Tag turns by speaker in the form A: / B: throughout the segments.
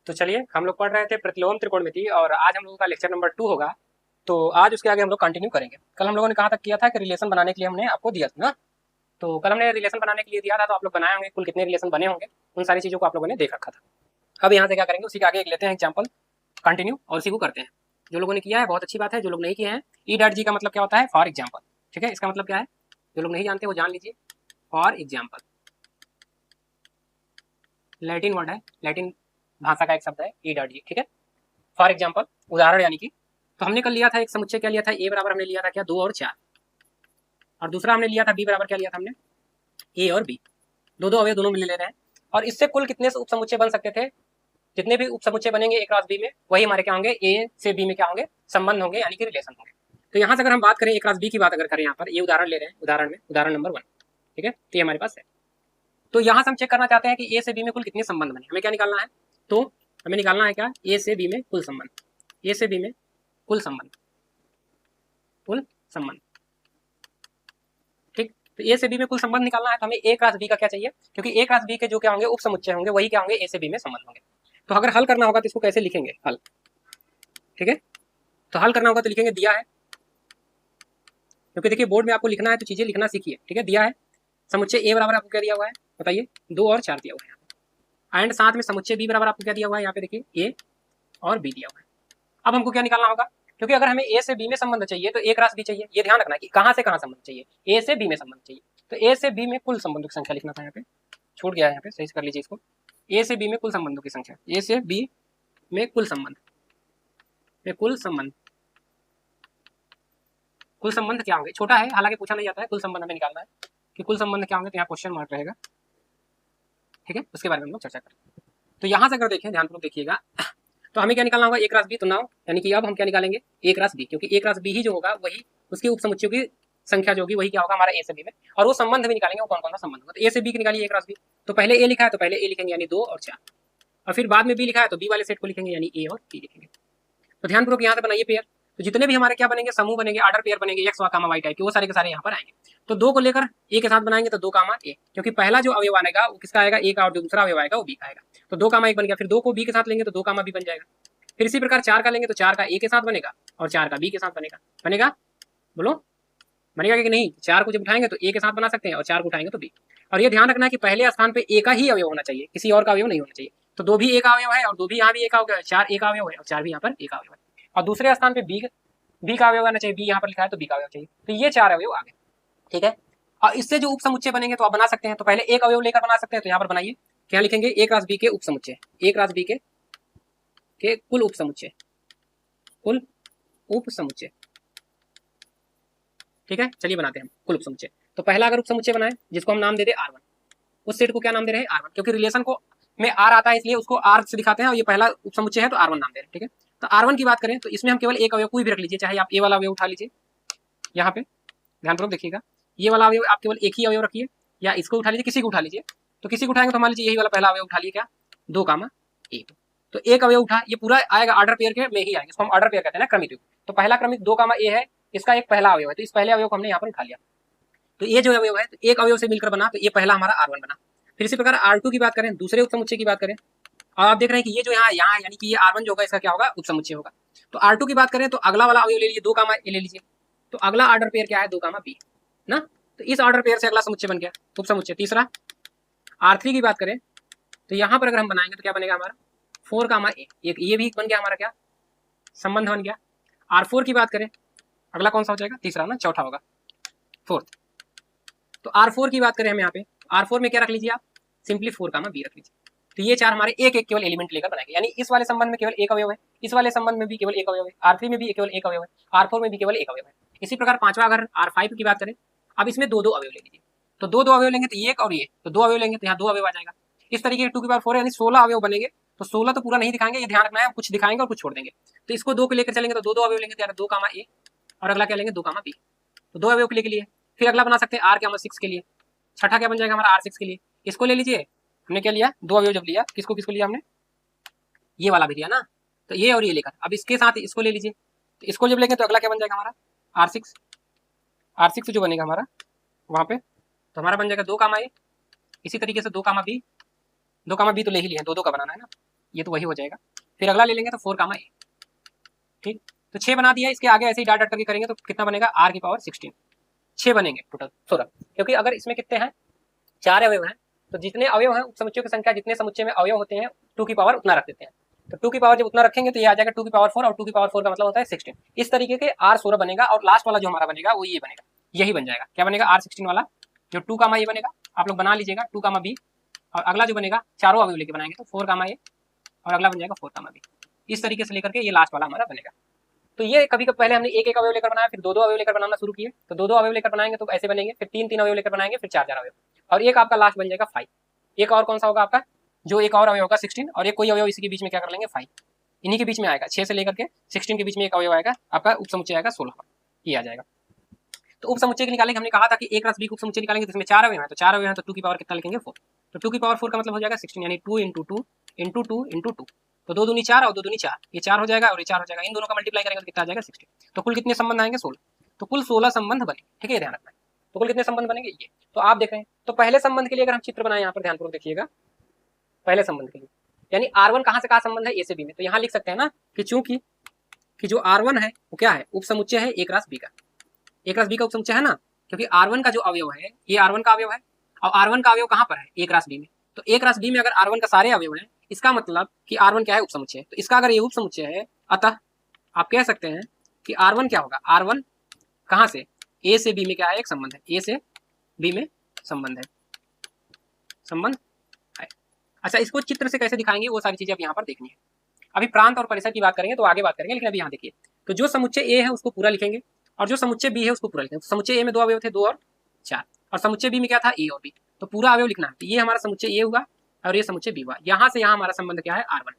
A: तो चलिए हम लोग पढ़ रहे थे प्रतिलोम त्रिकोणमिति और आज हम लोगों का लेक्चर नंबर 2 होगा। तो आज उसके आगे हम लोग कंटिन्यू करेंगे। कल हम लोगों ने कहाँ तक किया था कि रिलेशन बनाने के लिए हमने आपको दिया था ना। तो कल हमने रिलेशन बनाने के लिए दिया था, तो आप लोग बनाए होंगे, कुल कितने रिलेशन बने होंगे उन सारी चीज़ों को आप लोगों ने देख रखा था। अब यहाँ से क्या करेंगे, उसी के आगे एक लेते हैं एग्जाम्पल कंटिन्यू और उसी को करते हैं। जो लोगों ने किया है बहुत अच्छी बात है, जो लोग नहीं किए हैं ई डॉट जी का मतलब क्या होता है, फॉर एग्जाम्पल। ठीक है, इसका मतलब क्या है, जो लोग नहीं जानते वो जान लीजिए। फॉर एग्जाम्पल लैटिन वर्ड है, लैटिन भाषा का एक शब्द है ई डॉट जी। ठीक है, फॉर एग्जाम्पल उदाहरण यानी कि। तो हमने कल लिया था एक समुच्चय, क्या लिया था, ए बराबर हमने लिया था क्या 2 और 4, और दूसरा हमने लिया था बी बराबर क्या लिया था हमने, ए और बी। दो दो अवयव दोनों मिल ले रहे हैं, और इससे कुल कितने उप समुच्चय बन सकते थे, जितने भी उप समुच्चय बनेंगे ए क्रॉस बी में वही हमारे क्या होंगे, ए से बी में क्या होंगे, संबंध होंगे यानी कि रिलेशन होंगे। तो यहाँ से अगर हम बात करें ए क्रॉस बी की बात अगर करें, यहाँ पर ये उदाहरण ले रहे हैं, उदाहरण में उदाहरण नंबर 1। ठीक है, तो ये हमारे पास है। तो यहाँ से हम चेक करना चाहते हैं कि ए से बी में कुल कितने संबंध बने, हमें क्या निकालना है, तो हमें निकालना है क्या, ए से बी में कुल संबंध, ए से बी में कुल संबंध, कुल संबंध। ठीक, तो ए से बी में कुल संबंध निकालना है, तो हमें ए क्रॉस बी का क्या चाहिए, क्योंकि ए क्रॉस बी के जो क्या होंगे उप समुच्चय होंगे वही क्या होंगे, ए से बी में संबंध होंगे। तो अगर हल करना होगा तो इसको कैसे लिखेंगे, हल। ठीक है, तो हल करना होगा तो लिखेंगे दिया है, क्योंकि देखिए बोर्ड में आपको लिखना है तो चीजें लिखना सीखिए। ठीक है, दिया है समुच्चय ए बराबर आपको क्या दिया हुआ है बताइए, 2 और 4 दिया हुआ है, एंड साथ में समुच्चय बी बराबर आपको क्या दिया हुआ है, यहाँ पे देखिए ए और बी दिया हुआ है। अब हमको क्या निकालना होगा, क्योंकि अगर हमें ए से बी में संबंध चाहिए तो ए क्रॉस बी चाहिए, ये ध्यान रखना कि कहाँ से कहाँ संबंध चाहिए, ए से बी में संबंध चाहिए। तो ए से बी में कुल संबंधों की संख्या लिखना था, यहाँ पे छूट गया है, यहाँ पे सही से कर लीजिए इसको। ए से बी में कुल संबंधों की संख्या, ए से बी में कुल संबंध, में कुल संबंध, कुल संबंध क्या होंगे, छोटा है हालांकि पूछा नहीं जाता है, कुल संबंध हमें निकालना है कि कुल संबंध क्या होंगे, तो यहाँ क्वेश्चन मार्क रहेगा। ठीक है, उसके बारे में हम लोग चर्चा करें। तो यहाँ से अगर देखें, ध्यानपूर्वक देखिएगा, तो हमें क्या निकालना होगा, ए क्रॉस बी। तो नाउ यानी कि अब हम क्या निकालेंगे, ए क्रॉस बी, क्योंकि ए क्रॉस बी ही जो होगा वही उसके उप समुच्चयों की संख्या जो होगी वही क्या होगा हमारा ए से बी में, और वो संबंध भी निकालेंगे, वो कौन कौन सा संबंध होगा। तो ए से बी की निकालिए, ए क्रॉस बी। तो पहले ए लिखा है तो पहले ए लिखेंगे यानी 2 और 4, और फिर बाद में बी लिखा है तो बी वाले सेट को लिखेंगे यानी ए और बी लिखेंगे। तो ध्यानपूर्वक यहाँ से बनाइए पेयर। तो जितने भी हमारे क्या बनेंगे, समूह बनेंगे, ऑर्डर पेयर बनेंगे, एक्स कामा वाई टाइप के, वो सारे के सारे यहाँ पर आएंगे। तो 2 को लेकर ए के साथ बनाएंगे तो 2 कामा ए, क्योंकि पहला जो अवयव आएगा वो किसका आएगा, ए का, और जो दूसरा अवयव आएगा वो बी का आएगा। तो 2 कामा 1 बन गया, फिर 2 को बी के साथ लेंगे तो 2 कामा बी बन जाएगा। फिर इसी प्रकार 4 का लेंगे तो 4 का ए के साथ बनेगा और 4 का बी के साथ बनेगा। बनेगा, बोलो बनेगा कि नहीं। 4 को जब उठाएंगे तो ए के साथ बना सकते हैं और 4 को उठाएंगे तो बी। और ये ध्यान रखना है कि पहले स्थान पे ए का ही अवयव होना चाहिए, किसी और का अवयव नहीं होना चाहिए। तो 2 भी ए का अवयव है और 2 भी यहाँ भी ए का अवयव है, 4 ए का अवयव है और 4 भी यहाँ पर ए का अवयव है। और दूसरे स्थान पे बी का अवयव आना चाहिए, बी यहाँ पर लिखा है तो बी का अवयव चाहिए। तो ये 4 अवयव आ गए। ठीक है, और इससे जो उप समुच्चय बनेंगे तो आप बना सकते हैं। तो पहले एक अवयव लेकर बना सकते हैं, तो यहाँ पर बनाइए, क्या लिखेंगे, ए क्रॉस बी के उप समुच्चय, ए क्रॉस बी के कुल उप समुच्चय, कुल उप समुच्चय। ठीक है, चलिए बनाते हैं हम कुल उप समुच्चय। तो पहला अगर उप समुच्चय बनाए जिसको हम नाम दे दे R1, उस सेट को क्या नाम दे रहे हैं, R1, क्योंकि रिलेशन को में R आता है इसलिए उसको R से दिखाते हैं, और ये पहला उप समुच्चय है तो R1 नाम दे रहे हैं। ठीक है, तो R1 की बात करें तो इसमें हम केवल एक अवयव कोई भी रख लीजिए, चाहे आप ए वाला अवयव उठा लीजिए, यहाँ पे ध्यानपूर्वक देखिएगा, ये वाला अवयव आप केवल एक ही अवयव रखिए, या इसको उठा लीजिए, किसी को उठा लीजिए। तो किसी को उठाएंगे तो मान लीजिए यही वाला पहला अवयव उठा लीजिए, क्या 2 कामा ए। तो एक अवयव उठा, ये पूरा आएगा ऑर्डर पेयर के में ही आएगा, इसको हम ऑर्डर पेयर कहते हैं ना, क्रमिक। तो पहला क्रमिक 2 कामा ए है, इसका एक पहला अवयव है, तो इस पहले अवयव को हमने यहाँ पर उठा लिया। तो ये जो अवयव है तो एक अवयव से मिलकर बना, तो ये पहला हमारा R1 बना। फिर इसी प्रकार R2 की बात करें, दूसरे उप समुच्चय की बात करें, और आप देख रहे हैं कि ये जो यहाँ यानी कि ये R1 जो होगा इसका क्या होगा, उप समुच्चय होगा। तो R2 की बात करें तो अगला वाला अवयव ले लीजिए, 2 कामा ए ले लीजिए। तो अगला ऑर्डर पेयर क्या है, 2 कामा बी ना। तो इस ऑर्डर पेयर से अगला समुच्चय बन गया उप समुच्चय। तीसरा R3 की बात करें तो यहाँ पर अगर हम बनाएंगे तो क्या बनेगा हमारा, 4 कामा ए, ये भी बन गया हमारा क्या, संबंध बन गया। R4 की बात करें, अगला कौन सा हो जाएगा, तीसरा ना, चौथा होगा, फोर्थ। तो R4 की बात करें हम यहाँ पे, R4 में क्या रख लीजिए आप, सिंपली 4 कामा बी रख लीजिए। तो ये 4 हमारे एक एक केवल एलिमेंट लेकर बनाएंगे, यानी इस वाले संबंध में केवल एक अवयव है, इस वाले संबंध में भी केवल एक अवयव है, R3 में भी केवल एक अवयव है, R4 में भी केवल एक अवयव है। इसी प्रकार पांचवा अगर R5 की बात करें, अब इसमें 2 2 अवयव ले लीजिए। तो 2 2 अवयव लेंगे तो ये और ये, तो 2 अवयव लेंगे तो यहाँ 2 अवयव आ जाएगा। इस तरीके 2 की पावर 4 यानी 16 अवयव बनेंगे। तो 16 तो पूरा नहीं दिखाएंगे, ये ध्यान रखना है, कुछ दिखाएंगे और कुछ छोड़ देंगे। तो इसको 2 को लेकर चलेंगे तो 2 2 अवयव लेंगे, तो 2 कामा ए, और अगला क्या लेंगे, 2 कामा बी। तो 2 अवयव के लिए फिर अगला बना सकते हैं R क्या 6 के लिए, छठा क्या बन जाएगा हमारा R6 के लिए। इसको ले लीजिए, हमने क्या लिया, 2 अवयव जब लिया, किसको किसको लिया हमने, ये वाला भी लिया ना, तो ये और ये लेकर अब इसके साथ इसको ले लीजिए। तो इसको जब लेंगे तो अगला क्या बन जाएगा हमारा, R6 जो बनेगा हमारा वहां पे, तो हमारा बन जाएगा 2 कामा ए। इसी तरीके से 2 कामा बी, 2 कामा बी तो ले ही लिया, 2 2 का बनाना है ना, ये तो वही हो जाएगा। फिर अगला ले लेंगे तो 4 कामा ए, ठीक। तो 6 बना दिया, इसके आगे ऐसे ही डाट डाट करके करेंगे तो कितना बनेगा, आर की पावर 16, 6 बनेंगे टोटल 16, क्योंकि अगर इसमें कितने हैं, 4 अवयव हैं, तो जितने अवयव हैं उपसमुच्चयों की संख्या जितने समुच्चय में अवयव होते हैं 2 की पावर उतना रख देते हैं। तो 2 की पावर जब उतना रखेंगे तो ये आ जाएगा 2 की पावर 4, और 2 की पावर 4 का मतलब होता है 16। इस तरीके के आर 16 बनेगा, और लास्ट वाला जो हमारा बनेगा वो ये बनेगा, यही बन जाएगा। क्या बनेगा, आर 16 वाला, जो 2 कामा ये बनेगा, आप लोग बना लीजिएगा 2 कामा बी, और अगला जो बनेगा चारों अवयव लेके बनाएंगे तो 4 कामा ए, और अगला बन जाएगा 4 कामा बी। इस तरीके से लेकर के ये लास्ट वाला हमारा बनेगा। तो ये कभी कभी पहले हमने एक एक अवयव लेकर बनाया, फिर दो दो अवयव लेकर बनाना शुरू किए, तो दो दो अवयव लेकर बनाएंगे तो ऐसे बनेंगे, फिर तीन तीन अवयव लेकर बनाएंगे, फिर चार चार अवयव, और एक आपका लास्ट बन जाएगा 5। एक और कौन सा होगा आपका, जो एक और अवयव होगा 16, और एक कोई अवयव इसी के बीच में क्या कर लेंगे 5, इन्हीं के बीच में आएगा, 6 से लेकर के 16 के बीच में एक अवयव आएगा आपका, उपसमुच्चय आएगा 16, ये आ जाएगा। तो उपसमुच्चय के निकालेंगे, हमने कहा था कि एक रस बी उपसमुच्चय निकालेंगे, जिसमें 4 अवयव हैं, तो 4 अवयव हैं तो 2 की पावर कितना लिखेंगे 4, तो 2 की पावर 4 का मतलब हो जाएगा 16, यानी 2 इंटू 2 इंटू 2 इंटू 2, तो 2 दूनी 4 और 2 दूनी 4, ये 4 हो जाएगा और ये 4 हो जाएगा, इन दोनों का मल्टीप्लाई करेंगे तो कितना आ जाएगा 16। तो कुल कितने संबंध आएंगे 16, तो कुल 16 संबंध बने, ठीक है, ध्यान रखना है। तो कुल कितने संबंध बनेंगे ये, तो आप देख रहे हैं। तो पहले संबंध के लिए अगर हम चित्र बनाए, यहाँ पर ध्यानपूर्वक देखिएगा, पहले संबंध के लिए यानी R1 कहाँ से कहाँ संबंध है, ए से बी में, तो यहाँ लिख सकते हैं ना कि चूंकि कि जो R1 है वो क्या है, उपसमुच्चय है एक रास बी का, एक रास बी का उपसमुच्चय है ना, क्योंकि R1 का जो अवयव है ये R1 का अवयव है, और R1 का अवयव कहाँ पर है, एक रास बी में, तो एक रास बी में अगर R1 का सारे अवयव हैं, इसका मतलब कि R1 क्या है, उपसमुच्चय, तो इसका अगर ये उपसमुच्चय है, अतः आप कह सकते हैं कि R1 क्या होगा, R1 कहाँ से, ए से बी में क्या है, एक संबंध है, ए से बी में संबंध है, संबंध है। अच्छा, इसको चित्र से कैसे दिखाएंगे वो सारी चीजें अब यहाँ पर देखनी है। अभी प्रांत और परिसर की बात करेंगे तो आगे बात करेंगे, लेकिन अभी यहाँ देखिए, तो जो समुच्चय ए है उसको पूरा लिखेंगे, और जो समुच्चय बी है उसको पूरा लिखेंगे। समुच्चय ए में 2 अवयव थे, 2 और 4, और समुच्चय बी में क्या था, ए और बी, तो पूरा अवयव लिखना है। तो ये हमारा समुच्चय ए हुआ और ये समुच्चय बी हुआ, यहाँ से यहाँ हमारा संबंध क्या है, R1,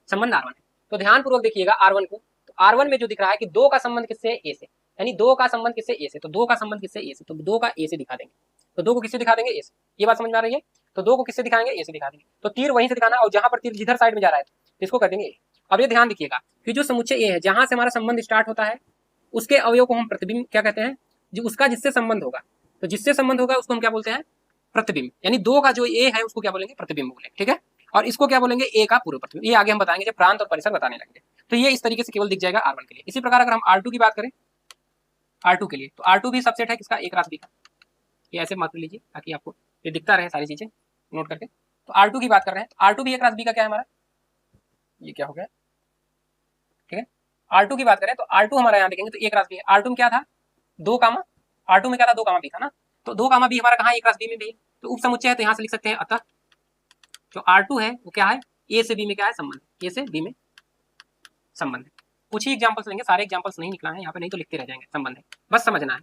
A: संबंध R1 है। तो ध्यानपूर्वक देखिएगा R1 को, तो R1 में जो दिख रहा है कि 2 का संबंध किससे है, ए से, यानी 2 का संबंध किससे, ए से, तो 2 का संबंध किससे, ए से, तो 2 का ए से दिखा देंगे, तो 2 को किससे दिखा देंगे, ए से, ये बात समझ में आ रही है। तो 2 को किससे दिखाएंगे, ए से दिखा देंगे, तो तीर वहीं से दिखाना, और जहां पर तीर जिधर साइड में जा रहा है तो इसको कर देंगे ए। अब ये ध्यान रखिएगा कि जो समुच्चय ए है, जहां से हमारा संबंध स्टार्ट होता है, उसके अवयव को हम प्रतिबिंब क्या कहते हैं, जो उसका जिससे संबंध होगा, तो जिससे संबंध होगा उसको हम क्या बोलते हैं, प्रतिबिंब, यानी 2 का जो ए है उसको क्या बोलेंगे, प्रतिबिंब बोलेंगे, ठीक है। और इसको क्या बोलेंगे, ए का पूर्व प्रतिबिंब, ये आगे हम बताएंगे जब प्रांत और परिसर बताने लगेंगे। तो ये इस तरीके से केवल दिख जाएगा R1 के लिए। इसी प्रकार अगर हम R2 की बात करें, R2 के लिए, तो R2 भी सबसेट है किसका, एक रास बी का, ये ऐसे मात्र लीजिए ताकि आपको ये दिखता रहे सारी चीजें नोट करके। तो R2 की बात कर रहे हैं, तो R2 भी एक रास बी का क्या है हमारा, ये क्या हो गया, ठीक है। R2 की बात करें तो R2 हमारा यहाँ देखेंगे तो एक रास बी है। R2 में क्या था, 2 कामा, R2 में क्या था, 2 कामा बी था ना, तो 2 कामा बी हमारा कहाँ, एक रास बी में भी है, तो उप समुच्चय है, तो यहाँ से लिख सकते हैं, अतः जो R2 है वो क्या है, ए से बी में क्या है, संबंध, ए से बी में संबंध है। कुछ ही एग्जांपल्स लेंगे, सारे एग्जांपल्स नहीं निकला है यहाँ पे, नहीं तो लिखते रह जाएंगे, संबंध है, बस समझना है।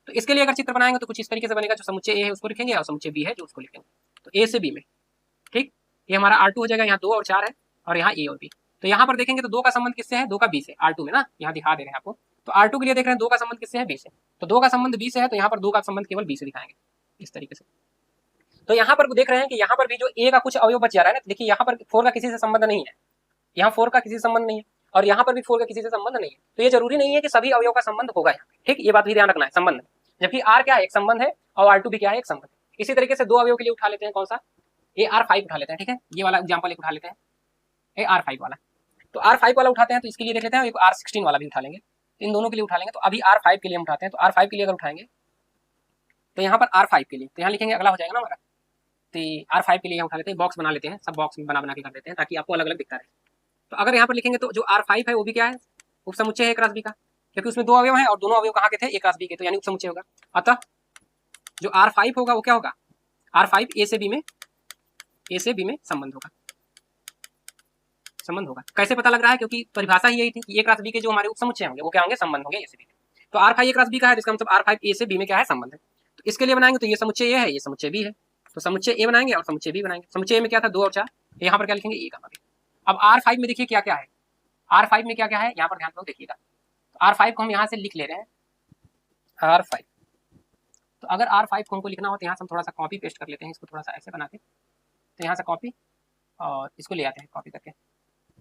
A: तो इसके लिए अगर चित्र बनाएंगे तो कुछ इस तरीके से बनेगा, जो समुच्चय ए है उसको लिखेंगे और समुच्चय बी है जो उसको लिखेंगे, तो ए से बी में, ठीक। ये हमारा R2 हो जाएगा, यहाँ 2 और 4 है, और यहाँ ए और बी। तो यहाँ पर देखेंगे तो 2 का संबंध किससे है, 2 का बी से, R2 में ना, यहाँ दिखा दे रहे हैं आपको। तो R2 के लिए देख रहे हैं 2 का संबंध किससे है, बी से, तो 2 का संबंध बी से है, तो यहाँ पर 2 का संबंध केवल बी से दिखाएंगे, इस तरीके से। तो यहाँ पर देख रहे हैं कि यहाँ पर भी जो ए का कुछ अवयव बच जा रहा है ना, देखिए यहाँ पर 4 का किसी से संबंध नहीं है, यहाँ 4 का किसी से संबंध नहीं है, और यहाँ पर भी 4 का किसी से संबंध नहीं है, तो ये जरूरी नहीं है कि सभी अवयव का संबंध होगा यहाँ, ठीक, ये बात भी ध्यान रखना है, संबंध, जबकि R क्या है, एक संबंध है, और R2 भी क्या है, एक संबंध है। इसी तरीके से 2 अवयव के लिए उठा लेते हैं, कौन सा, ये R5 उठा लेते हैं, ठीक है, ये वाला एग्जाम्पल एक उठा लेते हैं, ये R5 वाला। तो R5 वाला उठाते हैं तो इसके लिए देख लेते हैं, एक R16 वाला भी उठा लेंगे, तो इन दोनों के लिए उठा लेंगे। तो अभी R5 के लिए हम उठाते हैं, तो R5 के लिए अगर उठाएंगे तो यहाँ पर R5 के लिए, तो यहाँ लिखेंगे, अगला हो जाएगा ना हमारा, तो R5 के लिए उठा लेते हैं, बॉक्स बना लेते हैं, सब बॉक्स में बना बना के कर देते हैं ताकि आपको अलग अलग दिखता रहे। तो अगर यहाँ पर लिखेंगे तो जो R5 है वो भी क्या है, उपसमुच्चय है एक रास बी का, क्योंकि उसमें 2 अवयव हैं और दोनों अवयव कहाँ के थे, एक रास बी के, तो यानी उपसमुच्चय होगा। अतः जो R5 होगा वो क्या होगा, R5 ए से बी में, ए से बी में संबंध होगा, संबंध होगा। कैसे पता लग रहा है, क्योंकि परिभाषा ही यही थी कि एक रास बी के जो हमारे उपसमुच्चय होंगे वो क्या होंगे, संबंध होंगे ए से बी में। तो R5 एक रास बी का है, जिसका मतलब R5 ए से बी में क्या है, संबंध है। तो इसके लिए बनाएंगे तो ये समुच्चय ए है, ये समुच्चय बी है, तो समुच्चय ए बनाएंगे और समुच्चय बी बनाएंगे। समुच्चय ए में क्या था, 2 और 4, यहाँ पर क्या लिखेंगे, ए का बी। अब R5 में देखिए क्या क्या है, R5 में क्या क्या है, यहाँ पर ध्यान दो देखिएगा। तो R5 को हम यहाँ से लिख ले रहे हैं, R5। तो अगर R5 को हमको लिखना हो तो यहाँ से हम थोड़ा सा कॉपी पेस्ट कर लेते हैं, इसको थोड़ा सा ऐसे बना के, तो यहाँ से कॉपी और इसको ले आते हैं कॉपी करके,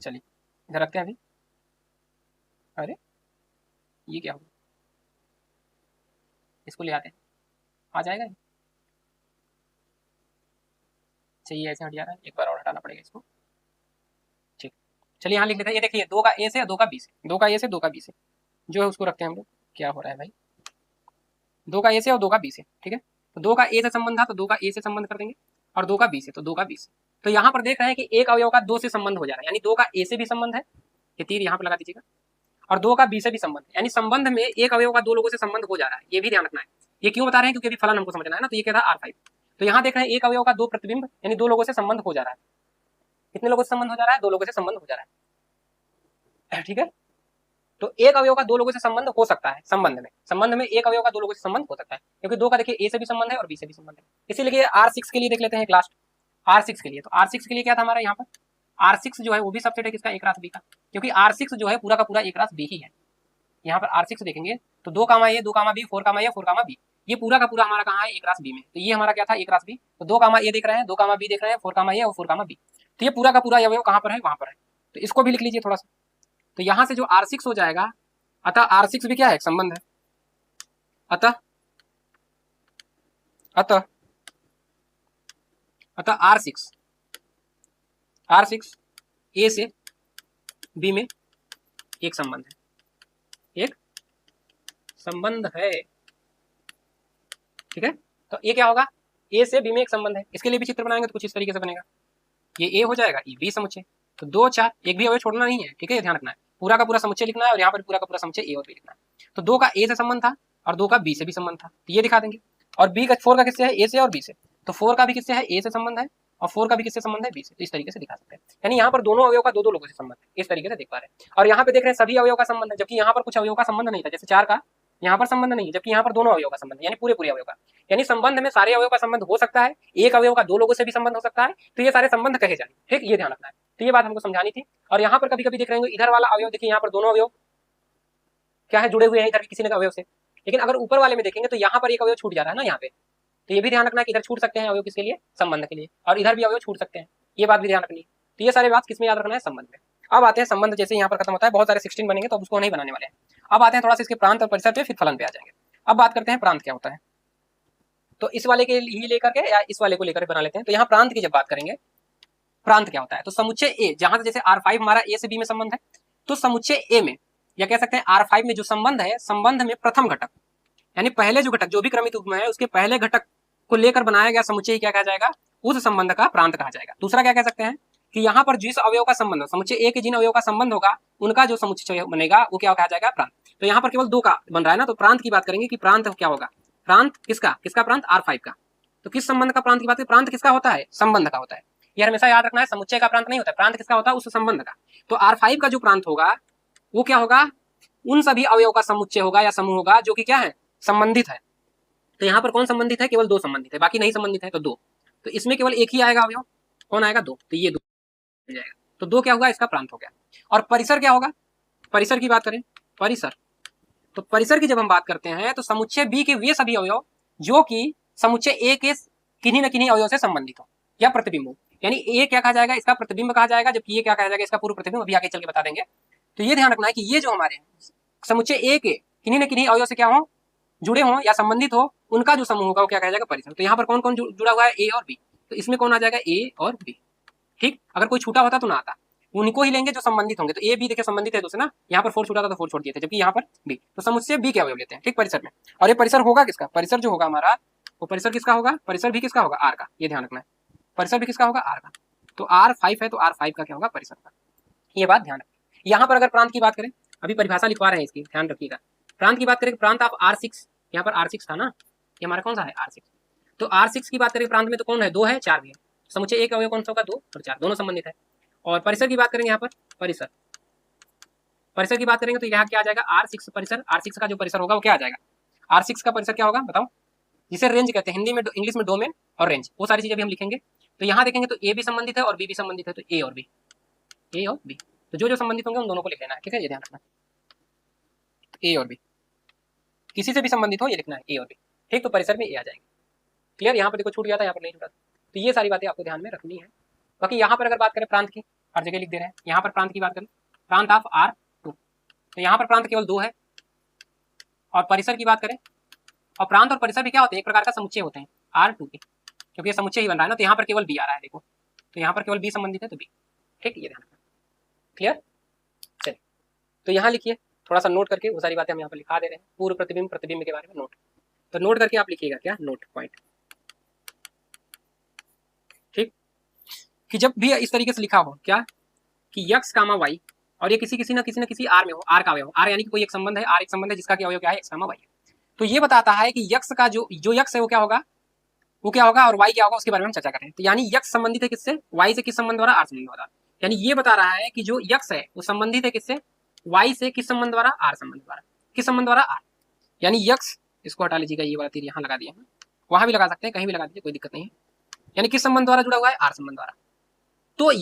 A: चलिए इधर रखते हैं अभी। अरे ये क्या होगा, इसको ले आते हैं, आ जाएगा ये, चाहिए ऐसे हट जा रहा है, एक बार और हटाना पड़ेगा इसको, चलिए यहाँ लिख लेते हैं, ये देखिए 2 का ए से 2 का बी से, 2 का ए से 2 का बी से जो है उसको रखते हैं हम लोग। क्या हो रहा है भाई, 2 का ए से और 2 का बी से, ठीक है। तो 2 का ए से संबंध था तो 2 का ए से संबंध कर देंगे, और 2 का बी से तो 2 का बी से। तो यहाँ पर देख रहे हैं कि एक अवयव का 2 से संबंध हो जा रहा है, यानी 2 का ए से भी संबंध है, ये तीर यहाँ पर लगा दीजिएगा, और 2 का बी से भी संबंध है, यानी संबंध में एक अवयव का 2 लोगों से संबंध हो जा रहा है। ये भी ध्यान रखना है। ये क्यों बता रहे हैं, क्योंकि अभी फलन हमको समझना है ना। तो ये क्या था R5। तो यहाँ देख रहे हैं एक अवयव का 2 प्रतिबिंब, यानी 2 लोगों से संबंध हो जा रहा है। कितने लोगों से संबंध हो जा रहा है, 2 लोगों से संबंध हो जा रहा है, ठीक है। तो एक अवयव का 2 लोगों से संबंध हो सकता है, संबंध में एक अवयव का 2 लोगों से संबंध हो सकता है, क्योंकि 2 का देखिए ए से भी संबंध है और बी से भी संबंध है। इसीलिए R6 के लिए देख लेते हैं एक लास्ट, R6 के लिए। तो R6 के लिए क्या था हमारा यहाँ पर, R6 जो है वो भी सबसेट है किसका, एक रास बी का, क्योंकि R6 जो है पूरा का पूरा एक रास बी ही है। यहाँ पर R6 देखेंगे तो 2 कामा ए 2 कामा बी 4 कामा ए 4 कामा बी, ये पूरा का पूरा हमारा कहाँ है, एक रास बी में। तो ये हमारा क्या था, एक रास बी। तो 2 कामा ए देख रहे हैं, 2 कामा बी देख रहे हैं, 4 कामा ए और 4 कामा बी। तो ये पूरा का पूरा अवयव कहाँ पर है, वहां पर है। तो इसको भी लिख लीजिए थोड़ा सा। तो यहाँ से जो R6 हो जाएगा, अतः R6 भी क्या है, संबंध है। अतः अतः अतः R6 ए से बी में एक संबंध है, एक संबंध है, ठीक है। तो ये क्या होगा, ए से बी में एक संबंध है। इसके लिए भी चित्र बनाएंगे तो कुछ इस तरीके से बनेगा, ये ए हो जाएगा, ये बी समुच्चय। तो 2 4 एक भी अवयव छोड़ना नहीं है, ठीक है, ध्यान रखना है। पूरा का पूरा समुच्चय लिखना है और यहाँ पर पूरा का पूरा समुच्चय ए और बी लिखना है। तो 2 का ए से संबंध था और 2 का बी से भी संबंध था, तो ये दिखा देंगे। और बी का 4 का किससे है, ए से और बी से। तो 4 का भी किससे है, ए से संबंध है, और 4 का भी किससे संबंध है, बी से। तो इस तरीके से दिखा सकते हैं, यानी यहाँ पर दोनों अवयव का 2 लोगों से संबंध है, इस तरीके से देख पा रहे हैं। और यहाँ पे देख रहे हैं सभी अवयव का संबंध है, जबकि यहाँ पर कुछ अवयव का संबंध नहीं था, जैसे 4 का यहाँ पर संबंध नहीं है, जबकि यहाँ पर दोनों अवयव का संबंध, यानी पूरे अवयव का। यानी संबंध में सारे अवयव का संबंध हो सकता है, एक अवयव का 2 लोगों से भी संबंध हो सकता है। तो ये सारे संबंध कहे जाएंगे, ठीक, ये ध्यान रखना है। तो ये बात हमको समझानी थी। और यहाँ पर कभी कभी देख रहे हैं इधर वाला अवयव, देखिए यहाँ पर दोनों अवयव क्या है, जुड़े हुए हैं इधर किसी ने अवयव से। लेकिन अगर ऊपर वाले में देखेंगे तो यहाँ पर एक अवयव छूट जा रहा है ना यहाँ पे। तो ये भी ध्यान रखना है कि इधर छूट सकते हैं अवयव किसके लिए, संबंध के लिए, और इधर भी अवयव छूट सकते हैं, ये बात भी ध्यान रखनी है। तो ये सारी बात किसमें याद रखना है, संबंध में। अब आते हैं संबंध, जैसे यहाँ पर खत्म होता है, बहुत सारे 16 बनेंगे तो अब उसको नहीं बनाने वाले हैं। अब आते हैं थोड़ा सा इसके प्रांत और परिसर पे, फिर फलन पे आ जाएंगे। अब बात करते हैं प्रांत क्या होता है। तो इस वाले के लिए लेकर के या इस वाले को लेकर बना लेते हैं। तो यहाँ प्रांत की जब बात करेंगे, प्रांत क्या होता है, तो समुच्चय ए, जहां जैसे R5 हमारा ए से बी में संबंध है, तो समुच्चय ए में या कह सकते हैं R5 में जो संबंध है, संबंध में प्रथम घटक यानी पहले जो घटक जो भी क्रमित उपमा है उसके पहले घटक को लेकर बनाया गया समुच्चय क्या कहा जाएगा, उस संबंध का प्रांत कहा जाएगा। दूसरा क्या कह सकते हैं कि यहाँ पर जिस अवयव का संबंध हो, समुच्चय ए के जिन अवयव का संबंध होगा उनका जो समुच्चय बनेगा वो क्या कहा जाएगा, प्रांत। तो यहाँ पर केवल 2 का बन रहा है ना, तो प्रांत की बात करेंगे कि प्रांत क्या होगा, प्रांत किसका, किसका प्रांत, R5 का। तो किस संबंध का प्रांत की बात करें, प्रांत किसका होता है, संबंध का होता है। ये हमेशा याद रखना है, समुच्चय का प्रांत नहीं होता है, प्रांत किसका होता है, उस संबंध का। तो R5 का जो प्रांत होगा वो क्या होगा, उन सभी अवयव का समुच्चय होगा या समूह होगा जो कि क्या है, संबंधित है। तो यहाँ पर कौन संबंधित है, केवल 2 संबंधित है, बाकी नहीं संबंधित है, तो 2। तो इसमें केवल एक ही आएगा अवयव, कौन आएगा, 2। तो ये 2 जाएगा, तो 2 क्या होगा, इसका प्रांत हो गया। और परिसर क्या होगा, परिसर की बात करें, परिसर, तो परिसर की जब हम बात करते हैं तो समुच्चय बी के वे सभी अवयव जो कि समुच्चय ए के किन्हीं न किन्हीं अवयव से संबंधित हो या प्रतिबिंब हो, यानी ए क्या कहा जाएगा, इसका प्रतिबिंब कहा जाएगा, जबकि ये क्या कहा जाएगा, इसका पूर्व प्रतिबिंब, अभी आगे चल के बता देंगे। तो ये ध्यान रखना है कि ये जो हमारे समुच्चय ए के किन्हीं न किन्हीं अवयव से क्या हो, जुड़े हो या संबंधित हो, उनका जो समूह होगा वो क्या कहा जाएगा, परिसर। तो यहाँ पर कौन कौन जुड़ा हुआ है, ए और बी, तो इसमें कौन आ जाएगा, ए और बी, ठीक। अगर कोई छूटा होता तो ना आता, उनको ही लेंगे जो संबंधित होंगे। तो ए बी देखिए संबंधित है दोस्तों ना, यहाँ पर 4 छूटा था तो 4 छोड़ दिए थे, जबकि यहाँ पर बी, तो समुच्चय बी के अवयव लेते हैं, ठीक, परिसर में। और ये परिसर होगा किसका, परिसर जो होगा हमारा वो परिसर किसका होगा, परिसर भी किसका होगा, आर का, ये ध्यान रखना है, परिसर भी किसका होगा, आर का। तो R5 है तो R5 का क्या होगा, परिसर का, ये बात ध्यान रखिए। यहाँ पर अगर प्रांत की बात करें, अभी परिभाषा लिखवा रहे हैं इसकी, ध्यान रखिएगा। प्रांत की बात करें, प्रांत ऑफ R6, यहाँ पर R6 था ना, ये हमारा कौन सा है, R6। तो R6 की बात करें प्रांत में तो कौन है, 2 है 4 भी है, समुच्चय एक अवयव कौन सा होगा, 2 और 4 दोनों संबंधित है। और परिसर की बात करेंगे, यहाँ पर परिसर, परिसर की बात करेंगे तो यहाँ क्या आ जाएगा, R6 परिसर, R6 का जो परिसर होगा वो क्या आ जाएगा, R6 का परिसर क्या होगा बताओ, जिसे रेंज कहते हैं, हिंदी में इंग्लिश में डोमेन और रेंज, वो सारी चीजें भी हम लिखेंगे। तो यहाँ देखेंगे तो ए भी संबंधित है और बी भी संबंधित है, तो ए और बी, ए और बी, तो जो जो संबंधित होंगे उन दोनों को लिख लेना है, ठीक है, ये ध्यान रखना, ए और बी किसी से भी संबंधित हो ये लिखना है, ए और बी, ठीक। तो परिसर में ए आ जाएंगे, क्लियर। यहाँ पर देखो छूट गया था, यहाँ पर नहीं छूटा, तो ये सारी बातें आपको ध्यान में रखनी है। बाकी यहाँ पर अगर बात करें प्रांत की, हर जगह लिख दे रहे हैं, यहाँ पर प्रांत की बात करें, प्रांत ऑफ R2, तो यहाँ पर प्रांत केवल 2 है। और परिसर की बात करें, और प्रांत और परिसर भी क्या होते हैं, एक प्रकार का समुच्चय होते हैं R2 के, क्योंकि ये समुच्चय ही बन रहा है ना। तो यहाँ पर केवल बी आ रहा है देखो, तो यहाँ पर केवल बी संबंधित है तो बी, ठीक, ये ध्यान रखना। क्लियर? चलिए, तो यहाँ लिखिए, थोड़ा सा नोट करके वो सारी बातें हम यहाँ पर लिखा दे रहे हैं, पूर्व प्रतिबिंब प्रतिबिंब के बारे में नोट। तो नोट करके आप लिखिएगा क्या, नोट पॉइंट, ठीक। कि जब भी इस तरीके से लिखा हो क्या कि यक्स कामा वाई, और ये किसी न किसी आर में हो, आर का अवयव, आर यानी कि कोई एक संबंध है, आर एक संबंध है जिसका अवयव क्या है, एक्स कामा वाई है। तो ये बताता है कि यक्स का जो यक्स है वो क्या होगा, और वाई क्या होगा, उसके बारे में हम चर्चा करें। तो यानी यक्स संबंधित है किससे, वाई से, किस संबंध द्वारा, आर संबंध द्वारा। यानी ये बता रहा है कि जो यक्स है वो संबंधित है किससे, वाई से, किस संबंध द्वारा, आर संबंध द्वारा। किस संबंध द्वारा, आर। यानी यक्स, इसको हटा लीजिएगा, ये वाला तीर यहाँ लगा दिया है, वहां भी लगा सकते हैं, कहीं भी लगा दीजिए, कोई दिक्कत नहीं है। यानी किस संबंध द्वारा जुड़ा हुआ है, आर संबंध द्वारा। तो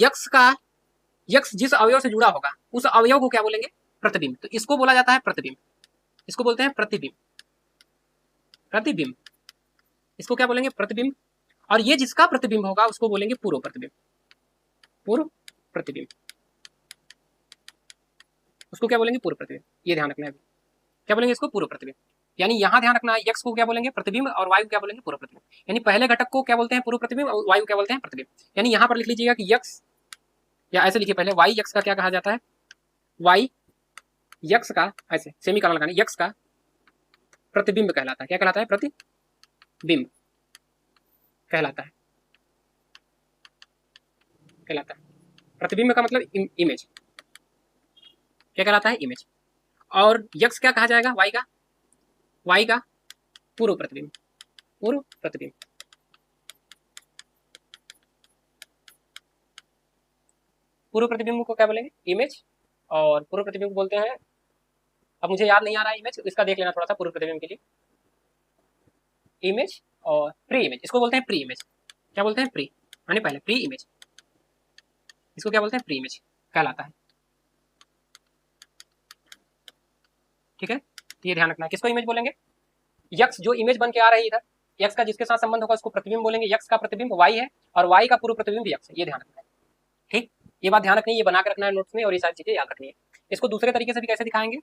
A: यक्स जिस अवयव से जुड़ा होगा उस अवयव को क्या बोलेंगे, प्रतिबिंब। तो इसको बोला जाता है प्रतिबिंब, इसको बोलते हैं प्रतिबिंब, प्रतिबिंब, इसको क्या बोलेंगे, प्रतिबिंब। और ये जिसका प्रतिबिंब होगा उसको बोलेंगे पूर्व प्रतिबिंब, पूर्व प्रतिबिंब, उसको क्या बोलेंगे, पूर्व प्रतिबिंब। ये ध्यान रखना है, क्या बोलेंगे इसको, पूर्व प्रतिबिंब। यानी यहाँ ध्यान रखना है, यक्स को क्या बोलेंगे, प्रतिबिंब, और वायु क्या बोलेंगे, पूर्व प्रतिबिंब। यानी पहले घटक को क्या बोलते हैं, पूर्व प्रतिबिंब, और वायु क्या बोलते हैं, प्रतिबिंब। यानी यहाँ पर लिख लीजिएगा कि यक्स, या ऐसे लिखिए पहले, वाई यक्स का क्या कहा जाता है, वाई यक्स का, ऐसे सेमीकोलन लगाना, यक्स का प्रतिबिंब कहलाता है। क्या कहलाता है, प्रतिबिंब कहलाता है, कहलाता है। प्रतिबिंब का मतलब इमेज, क्या कहलाता है, इमेज। और यक्स क्या कहा जाएगा, वाई का पूर्व प्रतिबिंब, पूर्व प्रतिबिंब। पूर्व प्रतिबिंब को क्या बोलेंगे, इमेज। और पूर्व प्रतिबिंब को बोलते हैं, अब मुझे याद नहीं आ रहा है इमेज, इसका देख लेना थोड़ा सा, पूर्व प्रतिबिंब के लिए इमेज और प्री इमेज, इसको बोलते हैं प्री इमेज। क्या बोलते हैं, प्री, यानी पहले, प्री इमेज, इसको क्या बोलते हैं, प्री इमेज कहलाता है। ठीक है, तो ये ध्यान रखना है, किसको इमेज बोलेंगे, यक्स जो इमेज बन के आ रही है इधर, यक्स का जिसके साथ संबंध होगा उसको प्रतिबिंब बोलेंगे। यक्स का प्रतिबिंब वाई है और वाई का पूर्व प्रतिबिंब यक्स है, ये ध्यान रखना है। ठीक, ये बात ध्यान रखनी है, ये बना के रखना है नोट्स में, और ये सारी चीजें याद रखनी है। इसको दूसरे तरीके से भी कैसे दिखाएंगे,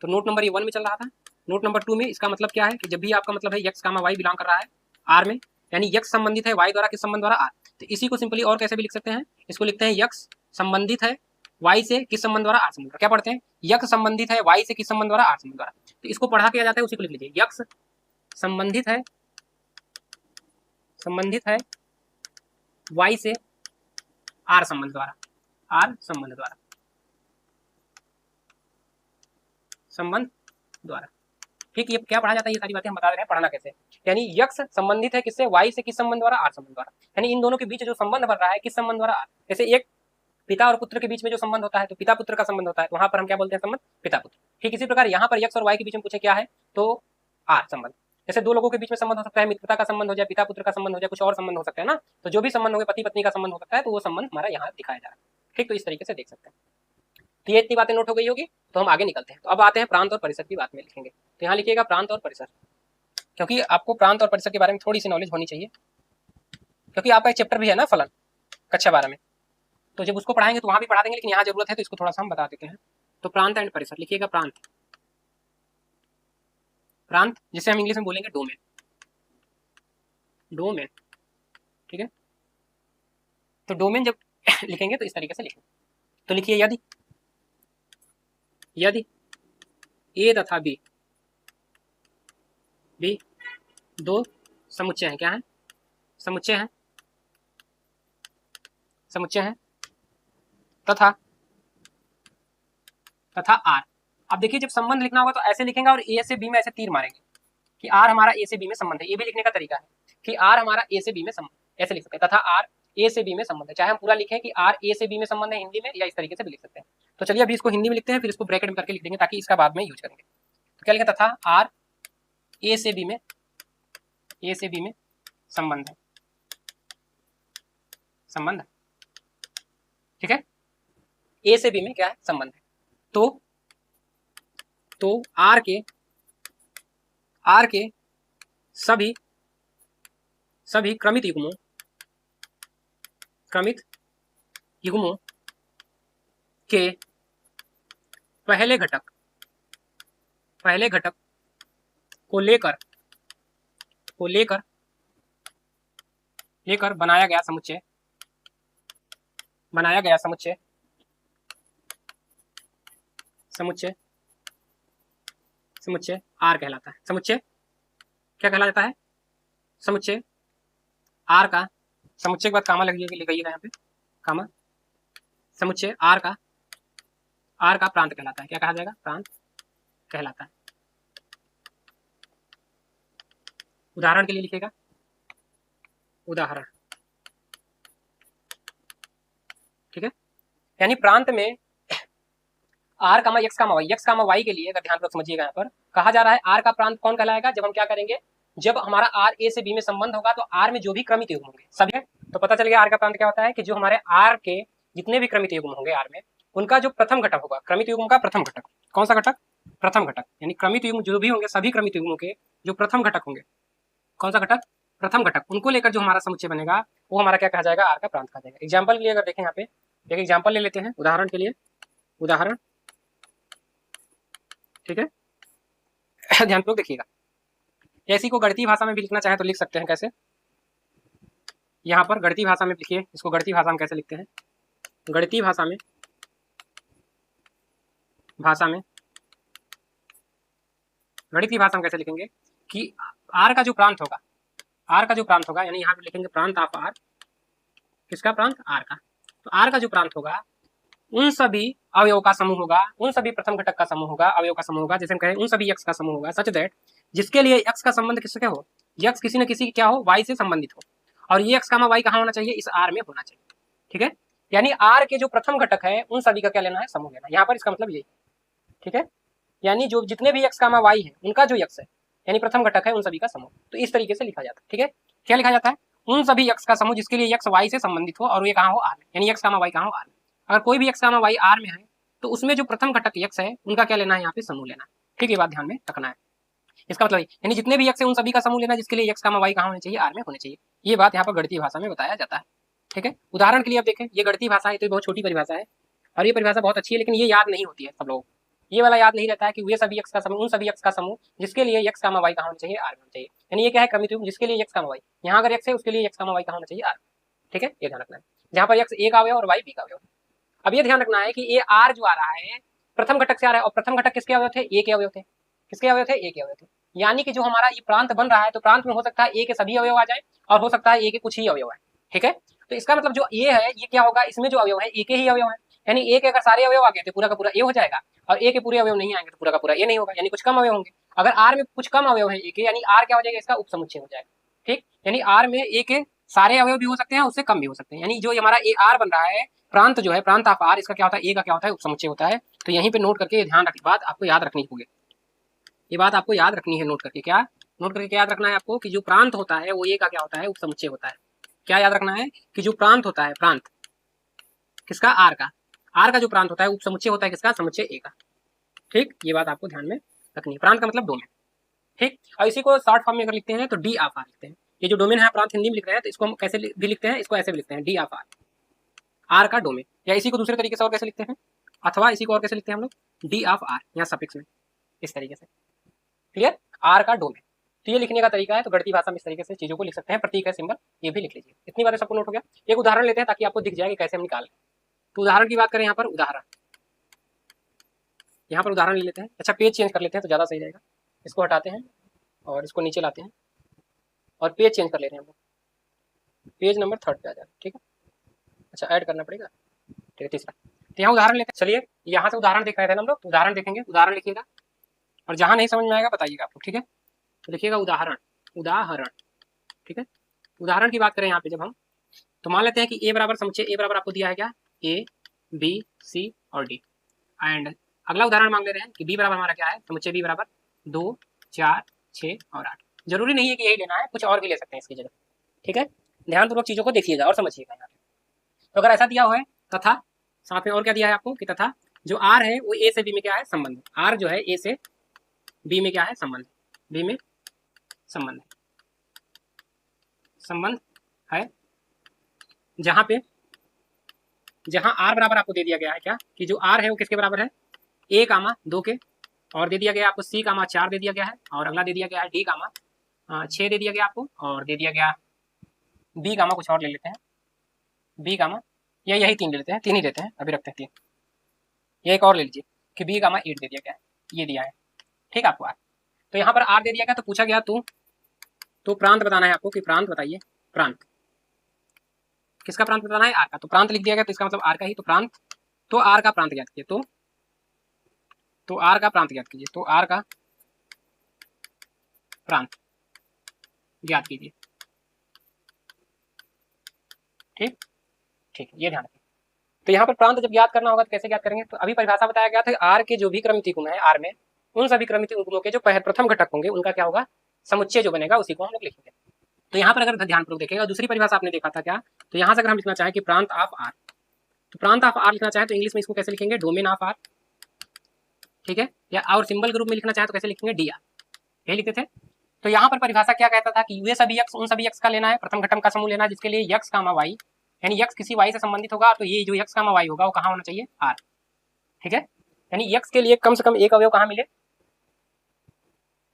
A: तो नोट नंबर 1 में चल रहा था, नोट नंबर 2 में इसका मतलब क्या है कि जब भी आपका मतलब है यक्स कामा वाई बिलोंग कर रहा है आर में, यानी यक्स संबंधित है वाई द्वारा, किस संबंध द्वारा, आर। तो इसी को सिंपली और कैसे भी लिख सकते हैं, इसको लिखते हैं यक्स संबंधित है वाई से, किस संबंध द्वारा, आर संबंध द्वारा। क्या पढ़ते हैं, यक्स संबंधित है वाई से, किस संबंध द्वारा, आर संबंध द्वारा। तो इसको पढ़ा किया जाता है, उसी को लिख लीजिए, यक्स संबंधित है, संबंधित है वाई से आर संबंध द्वारा, आर संबंध द्वारा, संबंध द्वारा। ठीक, ये क्या पढ़ा जाता है, ये सारी बातें हम बता रहे हैं, पढ़ना कैसे। यानी यक्स संबंधित है किससे, वाई से, किस संबंध द्वारा, आर संबंध द्वारा। यानी इन दोनों के बीच जो संबंध बन रहा है, किस संबंध द्वारा, आर। जैसे एक पिता और पुत्र के बीच में जो संबंध होता है, तो पिता पुत्र का संबंध होता है, तो वहां पर हम क्या बोलते हैं, संबंध पिता पुत्र। ठीक इसी प्रकार यहाँ पर यक्स और वाई के बीच में पूछे क्या है, तो आर संबंध। जैसे दो लोगों के बीच में संबंध हो सकता है, मित्रता का संबंध हो जाए, पिता पुत्र का संबंध हो जाए, कुछ और संबंध हो सकता है ना, तो जो भी संबंध होंगे, पति पत्नी का संबंध हो सकता है, तो वो संबंध हमारा यहाँ दिखाया जा रहा है। ठीक, तो इस तरीके से देख सकते हैं। तो ये इतनी बातें नोट हो गई होगी, तो हम आगे निकलते हैं। तो अब आते हैं प्रांत और परिसर की बात में लिखेंगे। तो यहाँ लिखिएगा प्रांत और परिसर, क्योंकि आपको प्रांत और परिसर के बारे में थोड़ी सी नॉलेज होनी चाहिए, क्योंकि आपका एक चैप्टर भी है ना फलन, कक्षा 12 में, तो जब उसको पढ़ाएंगे तो वहां भी पढ़ा देंगे, लेकिन यहाँ जरूरत है तो इसको थोड़ा सा हम बता देते हैं। तो प्रांत एंड परिसर लिखिएगा, प्रांत, प्रांत जिसे हम इंग्लिश में बोलेंगे डोमेन, डोमेन। ठीक है, तो डोमेन जब लिखेंगे तो इस तरीके से लिखेंगे। तो लिखिए, यदि यदि ए तथा बी, बी दो समुच्चय हैं, क्या है, समुच्चय हैं, समुच्चय हैं, तथा तथा आर। अब देखिए, जब संबंध लिखना होगा तो ऐसे लिखेंगे, और ए से बी में ऐसे तीर मारेंगे कि आर हमारा ए से बी में संबंध है। ये भी लिखने का तरीका है कि आर हमारा ए से बी में संबंध, ऐसे लिख सकते हैं, तथा आर ए से बी में संबंध है। चाहे हम पूरा लिखें कि आर ए से बी में संबंध है हिंदी में, या इस तरीके से भी लिख सकते हैं। तो चलिए अभी इसको हिंदी में लिखते हैं, फिर इसको ब्रैकेट में करके लिख देंगे, ताकि इसका बाद में यूज करेंगे। तो क्या लिखें, तथा आर ए से बी में, ए से बी में संबंध है, संबंध है। ठीक है, ए से बी में क्या है, संबंध है। तो आर के सभी क्रमित युग्मों, क्रमित युग्मों के पहले घटक को लेकर बनाया गया समुच्चय समुच्चय समुच्चय आर कहलाता है। समुच्चय क्या कहलाता है? समुच्चय आर का, समुच्चय के बाद कामा लिखिएगा यहाँ पे, कामा, समुच्चय आर का प्रांत कहलाता है। क्या कहा जाएगा? प्रांत कहलाता है। उदाहरण के लिए लिखिएगा, उदाहरण, ठीक है। यानी प्रांत में R comma x comma y के लिए, अगर ध्यानपूर्वक समझिएगा, यहाँ पर कहा जा रहा है आर का प्रांत कौन कहलाएगा? जब हम क्या करेंगे, जब हमारा आर ए से बी में संबंध होगा तो आर में जो भी क्रमित युग्म होंगे सभी, तो पता चल गया आर का प्रांत क्या होता है कि जो हमारे आर के जितने भी क्रमित युग्म होंगे आर में, उनका जो प्रथम घटक होगा, क्रमित युग्म का प्रथम घटक, कौन सा घटक? प्रथम घटक। यानी क्रमित युग्म जो भी होंगे, सभी क्रमित युग्मों के जो प्रथम घटक होंगे, कौन सा घटक? प्रथम घटक, उनको लेकर जो हमारा समुच्चय बनेगा वो हमारा क्या कहा जाएगा? आर का प्रांत कहा जाएगा। एग्जाम्पल के लिए अगर देखें, यहाँ पे एक एग्जाम्पल ले लेते हैं, उदाहरण के लिए, उदाहरण, ठीक है। ध्यानपूर्वक देखिएगा, ऐसी को गणितीय भाषा में भी लिखना चाहे तो लिख सकते हैं। कैसे? यहाँ पर गणितीय भाषा में लिखिए, इसको गणितीय भाषा में कैसे लिखते हैं? गणितीय भाषा में गणितीय भाषा में कैसे लिखेंगे कि आर का जो प्रांत होगा, यानी यहाँ पे लिखेंगे प्रांत ऑफ आर, किसका प्रांत? आर का। तो आर का जो प्रांत होगा उन सभी अवयव का समूह होगा, उन सभी प्रथम घटक का समूह होगा, अवयव का समूह होगा, जैसे हम कहें उन सभी एक्स का समूह होगा, सच दैट जिसके लिए एक्स का संबंध किससे हो? एक्स किसी न किसी क्या हो? वाई से संबंधित हो, और ये एक्स कामा वाई कहाँ होना चाहिए? इस आर में होना चाहिए, ठीक है। यानी आर के जो प्रथम घटक है उन सभी का क्या लेना है? समूह लेना। यहाँ पर इसका मतलब यही, ठीक है। यानी जो जितने भी एक्स कामा वाई है उनका जो एक्स है यानी प्रथम घटक है उन सभी का समूह, तो इस तरीके से लिखा जाता है, ठीक है। क्या लिखा जाता है? उन सभी एक्स का समूह जिसके लिए एक्स वाई से संबंधित हो और ये कहाँ हो? आर में, यानी एक्स कामा वाई कहाँ हो? आर में। अगर कोई भी एक्स कामा वाई आर में है तो उसमें जो प्रथम घटक एक्स है उनका क्या लेना है? यहाँ पे समूह लेना, ठीक है। ये बात ध्यान में रखना है। इसका मतलब यानी जितने भी एक्स है उन सभी का समूह लेना जिसके लिए एक्स कामा वाई कहाँ होने चाहिए? आर में होने चाहिए। ये बात यहाँ पर गणितीय भाषा में बताया जाता है, ठीक है। उदाहरण के लिए अब देखें, ये गणितीय भाषा है तो बहुत छोटी परिभाषा है और ये परिभाषा बहुत अच्छी है, लेकिन ये याद नहीं होती है सब लोग, ये वाला याद नहीं रहता है कि वे सभी एक्स का समूह, उन सभी एक्स का समूह जिसके लिए एक्स कामा वाई कहाँ होना चाहिए? आर में होना चाहिए। यानी ये क्या है? क्रमित युग्म जिसके लिए एक्स कामा वाई, यहाँ अगर एक्स है उसके लिए एक्स कामा वाई कहाँ होना चाहिए? आर, ठीक है। ये ध्यान रखना है, जहाँ पर एक्स ए का अवयव और वाई बी का अवयव। अब ये ध्यान रखना है कि ये आर जो आ रहा है प्रथम घटक से आ रहा है, और प्रथम घटक किसके अवयव थे? ए के अवयव थे। किसके अवयव थे? ए के अवयव थे। यानी कि जो हमारा ये प्रांत बन रहा है तो प्रांत में हो सकता है ए के सभी अवयव आ जाए और हो सकता है ए के कुछ ही अवयव है, ठीक है। तो इसका मतलब जो ए है ये क्या होगा? इसमें जो अवयव है ए के ही अवयव है, यानी ए के अगर सारे अवयव आ गए तो पूरा का पूरा ए हो जाएगा, और ए के पूरे अवयव नहीं आएंगे तो पूरा का पूरा ए नहीं होगा, यानी कुछ कम अवयव होंगे। अगर आर में कुछ कम अवयव है ए के, यानी आर क्या हो जाएगा? इसका उपसमुच्चय हो जाएगा, ठीक। यानी आर में ए के सारे अवयव भी हो सकते हैं, उससे कम भी हो सकते हैं। यानी जो हमारा ए आर बन रहा है प्रांत जो है, प्रांत ऑफ आर, इसका क्या होता है? ए का क्या होता है? उपसमुच्चय होता है। तो यहीं पे नोट करके ध्यान रखिए, बात आपको याद रखनी होगी, ये बात आपको याद रखनी है। नोट करके क्या याद रखना है आपको कि जो प्रांत होता है वो ए का क्या होता है? उपसमुच्चय होता है। क्या याद रखना है कि जो प्रांत होता है, प्रांत किसका? आर का। आर का जो प्रांत होता है उपसमुच्चय होता है किसका? समुच्चय ए का, ठीक। ये बात आपको ध्यान में रखनी है। प्रांत का मतलब डोमेन, ठीक। और इसी को शॉर्ट फॉर्म में अगर लिखते हैं तो डी ऑफ आर लिखते हैं। ये जो डोमेन है प्रांत हिंदी में लिख रहे हैं तो इसको हम कैसे भी लिखते हैं? इसको ऐसे भी लिखते हैं, डी ऑफ आर, आर का डोमेन। या इसी को दूसरे तरीके से और कैसे लिखते हैं? अथवा इसी को और कैसे लिखते हैं हम लोग? डी ऑफ आर, यहाँ सफिक्स में, इस तरीके से, क्लियर? आर का डोमेन। तो ये लिखने का तरीका है। तो गणितीय भाषा में इस तरीके से चीजों को लिख सकते हैं। प्रतीक है, सिंबल, ये भी लिख लीजिए। इतनी बातें सबको नोट हो गया। एक उदाहरण लेते हैं ताकि आपको दिख जाए कि कैसे हम निकालें। तो उदाहरण की बात करें, यहाँ पर उदाहरण, यहाँ पर उदाहरण ले लेते हैं। अच्छा, पेज चेंज कर लेते हैं तो ज़्यादा सही रहेगा। इसको हटाते हैं और इसको नीचे लाते हैं और पेज चेंज कर ले रहे हैं हम लोग। पेज नंबर 3 पे आ जाए, ठीक है। अच्छा, ऐड करना पड़ेगा, ठीक है, तीसरा। तो यहाँ उदाहरण लेते हैं। चलिए, यहाँ से उदाहरण देख रहे थे ना हम लोग, तो उदाहरण देखेंगे। उदाहरण लिखिएगा और जहाँ नहीं समझ में आएगा बताइएगा आपको, ठीक है। तो लिखिएगा उदाहरण, उदाहरण, ठीक है। उदाहरण की बात करें यहाँ पे जब हम, तो मान लेते हैं कि ए बराबर समुच्चय, ए बराबर आपको दिया है क्या? ए, बी, सी और डी। एंड अगला उदाहरण मांग ले रहे हैं कि बी बराबर हमारा क्या है? समुच्चय बी बराबर 2, 4, 6 और 8। जरूरी नहीं है कि यही लेना है, कुछ और भी ले सकते हैं इसकी जगह, ठीक है। ध्यानपूर्वक चीजों को देखिएगा और समझिएगा यहाँ पे। तो अगर ऐसा दिया हुआ है तथा साथ में और क्या दिया है आपको कि तथा जो आर है वो ए से बी में क्या है? संबंध। आर जो है ए से बी में क्या है? संबंध, बी में संबंध है। जहां पे जहां आर बराबर आपको दे दिया गया है क्या कि जो आर है वो किसके बराबर है? ए कामा 2 के, और दे दिया गया आपको सी कामा 4 दे दिया गया है, और अगला दे दिया गया है डी कामा 6 दे दिया गया आपको, और दे दिया गया बी कामा कुछ और ले लेते हैं, बी कामा या यही 3 ले लेते हैं, 3 ही लेते हैं, अभी रखते हैं 3। ये एक और ले लीजिए कि बी गामा 8 दे दिया गया है, ये दिया है, ठीक है आपको आर। तो यहाँ पर आर दे दिया गया, तो पूछा गया तो प्रांत बताना है आपको, कि प्रांत बताइए, प्रांत किसका प्रांत बताना है, आर का। तो प्रांत लिख दिया गया, तो इसका मतलब आर का ही, तो प्रांत, तो आर का प्रांत ज्ञात कीजिए, तो आर का प्रांत ज्ञात कीजिए, तो आर का प्रांत ज्ञात कीजिए, ठीक ठीक, ये ध्यान रखिए। तो यहाँ पर प्रांत जब ज्ञात करना होगा तो कैसे ज्ञात करेंगे, तो अभी परिभाषा बताया गया था, आर के जो भी क्रमितीय गुण है आर में, उन सभी क्रमितीय गुणों के जो प्रथम घटक होंगे उनका क्या होगा, समुच्चय जो बनेगा उसी को हम लोग लिखेंगे। तो यहाँ पर अगर ध्यानपूर्वक देखेगा, दूसरी परिभाषा आपने देखा था क्या, तो यहाँ से अगर हम लिखना चाहें कि प्रांत ऑफ आर, तो प्रांत ऑफ आर लिखना चाहे तो इंग्लिश में इसको कैसे लिखेंगे, डोमेन ऑफ आर, ठीक है, या और सिंबल के रूप में लिखना चाहे तो कैसे लिखेंगे, डी आर, यही लिखते थे। तो यहाँ पर परिभाषा क्या कहता था कि वे सभी यक्स उन सभी यक्स का लेना है, प्रथम घटक का समूह लेना है जिसके लिए यक्स कामा वाई, यानी यक्स किसी वाई से संबंधित होगा, तो ये जो यक्स कामा वाई होगा वो कहाँ होना चाहिए, आर, ठीक है। यानी यक्स के लिए कम से कम एक अवयव कहाँ मिले,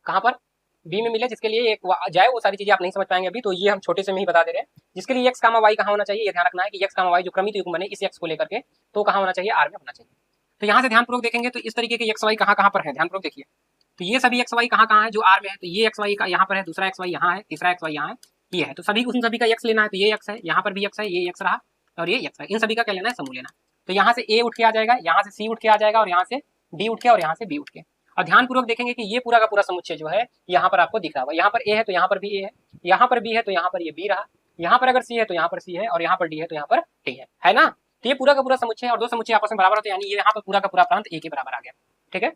A: कहाँ पर, बी में मिले, जिसके लिए एक जाए, वो सारी चीजें आप नहीं समझ पाएंगे अभी, तो ये हम छोटे से में ही बता दे रहे हैं। जिसके लिए यक्स कामा वाई कहाँ होना चाहिए, ये ध्यान रखना है कि यक्स कामा वाई जो क्रमित युग्म बने इस यक्स को लेकर के, तो कहाँ होना चाहिए, आर में होना चाहिए। तो यहाँ से ध्यानपूर्वक देखेंगे तो इस तरीके के एक्स वाई कहाँ कहाँ पर है, ध्यानपूर्वक देखिए। तो ये सभी एक्स वाई कहाँ कहाँ है, जो आर में है, तो ये एक्स वाई का यहाँ पर है, दूसरा एक्स वाई यहाँ है, तीसरा एक्स वाई यहाँ है, ये है। तो सभी उन सभी का एक्स लेना है, तो ये एक्स है, यहाँ पर भी एक्स है, ये एक्स रहा, और ये एक्स है, इन सभी का क्या लेना है, समूह लेना। तो यहाँ से ए उठ के आ जाएगा, यहाँ से सी उठ के आ जाएगा, और यहाँ से डी उठ के, और यहाँ से बी उठ के। और ध्यानपूर्वक देखेंगे कि ये पूरा का पूरा समुच्चय जो है यहाँ पर आपको दिख रहा होगा, यहाँ पर ए है तो यहाँ पर भी ए है, यहाँ पर बी है तो यहाँ पर ये बी रहा, यहाँ पर अगर सी है तो यहाँ पर सी है, और यहाँ पर डी है तो यहाँ पर डी है ना। तो ये पूरा का पूरा समुच्चय है, और दो समुच्चय आपस में बराबर होते हैं, यानी ये यहाँ पर पूरा का पूरा प्रांत ए के बराबर आ गया, ठीक है।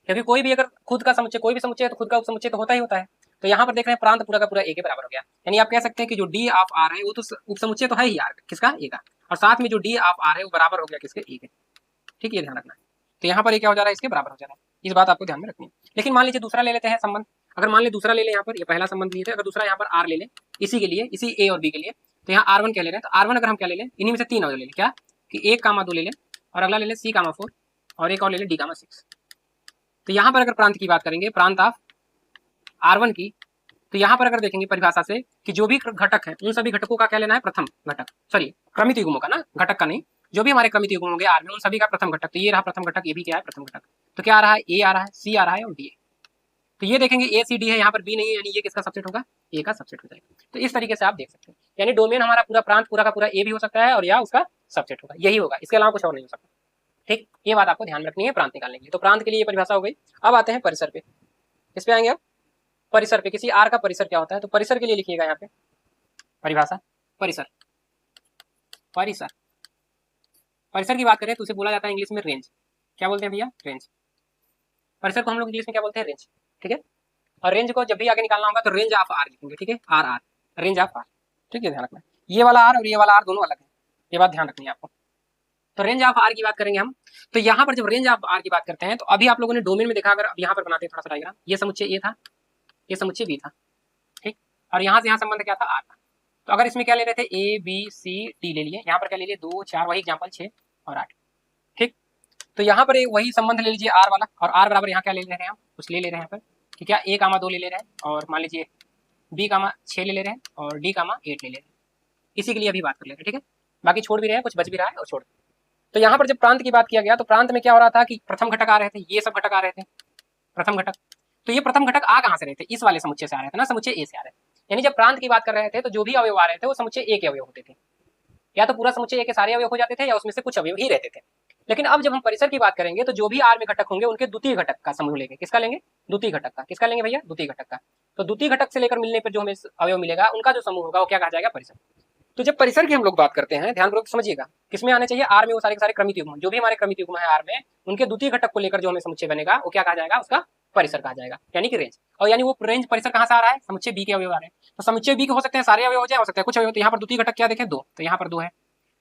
A: क्योंकि कोई भी अगर खुद का समुच्चय, कोई भी समुच्चय है तो खुद का उपसमुच्चय तो होता ही होता है। तो यहाँ पर देख रहे हैं प्रांत पूरा का पूरा ए के बराबर हो गया, यानी आप कह सकते हैं कि जो डी ऑफ आर है वो तो उपसमुच्चय तो है ही आर, किसका, ए का, और साथ में जो डी ऑफ आर है वो बराबर हो गया किसके, ए के, ठीक, ये ध्यान रखना है। तो यहाँ पर ये क्या हो जा रहा है, इसके बराबर हो जा रहा है, इस बात आपको ध्यान में रखनी है। लेकिन मान लीजिए दूसरा ले लेते हैं संबंध, अगर मान ले दूसरा ले ले, यहाँ पर ये पहला संबंध लिए थे, अगर दूसरा यहाँ पर आर ले ले इसी के लिए, इसी ए और बी के लिए, तो यहाँ आर वन क्या ले रहे हैं, तो आर वन अगर हम क्या ले लें, इन्हीं में से तीन अवयव ले लें, क्या कि एक कामा दो ले लें, और अगला ले लें सी कामा 4, और एक और ले लें डी कामा 6। तो यहाँ पर अगर प्रांत की बात करेंगे, प्रांत ऑफ R1 की, तो यहाँ पर अगर देखेंगे परिभाषा से कि जो भी घटक है उन सभी घटकों का क्या लेना है, प्रथम घटक, सॉरी क्रमित युग्मों का ना, घटक का नहीं, जो भी हमारे क्रमित युग्म होंगे आर में उन सभी का प्रथम घटक। तो ये रहा प्रथम घटक, ये भी क्या है, प्रथम घटक। तो क्या आ रहा है, ए आ रहा है, सी आ रहा है, और डी है। तो ये देखेंगे ए सी डी है, यहाँ पर बी नहीं है, यानी ये किसका सबसेट होगा, ए का सबसेट हो जाएगा। तो इस तरीके से आप देख सकते हैं, यानी डोमेन हमारा पूरा प्रांत पूरा का पूरा ए भी हो सकता है, और या उसका सबसेट होगा, यही होगा, इसके अलावा कुछ और नहीं हो सकता, ठीक। ये बात आपको ध्यान रखनी है प्रांत निकालने के लिए। तो प्रांत के लिए ये परिभाषा हो गई। अब आते हैं परिसर पे, किस पे आएंगे अब, परिसर पे। किसी आर का परिसर क्या होता है, तो परिसर के लिए लिखिएगा यहाँ पे परिभाषा, परिसर, परिसर, परिसर की बात करें तो उसे बोला जाता है इंग्लिश में रेंज। क्या बोलते हैं भैया, रेंज। परिसर को हम लोग इंग्लिश में क्या बोलते हैं, रेंज, ठीक है। और रेंज को जब भी आगे निकालना होगा तो रेंज ऑफ आर लिखेंगे, ठीक है, R R, range of R, ठीक है, ध्यान रखना। ये वाला आर और ये वाला आर दोनों अलग है, ये बात ध्यान रखनी है आपको। तो रेंज ऑफ आर की बात करेंगे हम, तो यहाँ पर जब रेंज ऑफ आर की बात करते हैं तो अभी आप लोगों ने डोमेन में देखा, अगर अब यहाँ पर बनाते हैं थोड़ा सा डायग्राम, ये समुच्चय ए था, ये समुच्चय बी था, ठीक, और यहाँ से यहाँ संबंध क्या था, आर था। तो अगर इसमें क्या ले रहे थे, ए बी सी डी ले लिए, यहाँ पर क्या ले लिए, 2 4, वही एग्जाम्पल 6 और 8, ठीक। तो यहाँ पर वही संबंध ले लीजिए आर वाला, और आर बराबर यहाँ क्या ले रहे हैं हम, कुछ ले रहे हैं यहाँ पर कि क्या ए कामा 2 ले ले रहे हैं, और मान लीजिए बी कामा 6 ले ले रहे हैं, और डी कामा 8 ले ले रहे हैं। इसी के लिए अभी बात कर ले रहे हैं, ठीक है। बाकी छोड़ भी रहे हैं, कुछ बच भी रहा है और छोड़। तो यहाँ पर जब प्रांत की बात किया गया तो प्रांत में क्या हो रहा था कि प्रथम घटक आ रहे थे, ये सब घटक आ रहे थे, प्रथम घटक। तो ये प्रथम घटक आ कहाँ से रहे थे, इस वाले समुच्चय से आ रहे थे ना, समुच्चय ए से आ रहे थे। यानी जब प्रांत की बात कर रहे थे तो जो भी अवयव आ रहे थे वो समुच्चय ए के अवयव होते थे, या तो पूरा समुच्चय ए के सारे अवयव हो जाते थे, या उसमें से कुछ अवयव ही रहते थे। लेकिन अब जब हम परिसर की बात करेंगे तो जो भी आर में घटक होंगे उनके द्वितीय घटक का समूह लेंगे। किसका लेंगे, द्वितीय घटक का। किसका लेंगे भैया, द्वितीय घटक का। तो द्वितीय घटक से लेकर मिलने पर जो हमें अवयव मिलेगा उनका जो समूह होगा वो क्या कहा जाएगा, परिसर। तो जब परिसर की हम लोग बात करते हैं, ध्यानपूर्वक समझिएगा, किसमें आने चाहिए, आर में वो सारे के सारे क्रमित युग्म, जो भी हमारे क्रमित युग्म है आर में, उनके द्वितीय घटक को लेकर जो हमें समुच्चय बनेगा वो क्या कहा जाएगा, उसका परिसर कहा जाएगा, यानी कि रेंज। और यानी वो रेंज परिसर कहाँ से आ रहा है, समुच्चय बी के अवयव आ रहे हैं। तो समुच्चय बी के हो सकते हैं सारे अवयव हो जाए, हो सकता है कुछ अवयव। तो यहाँ पर द्वितीय घटक क्या देखें, 2, तो यहाँ पर 2 है।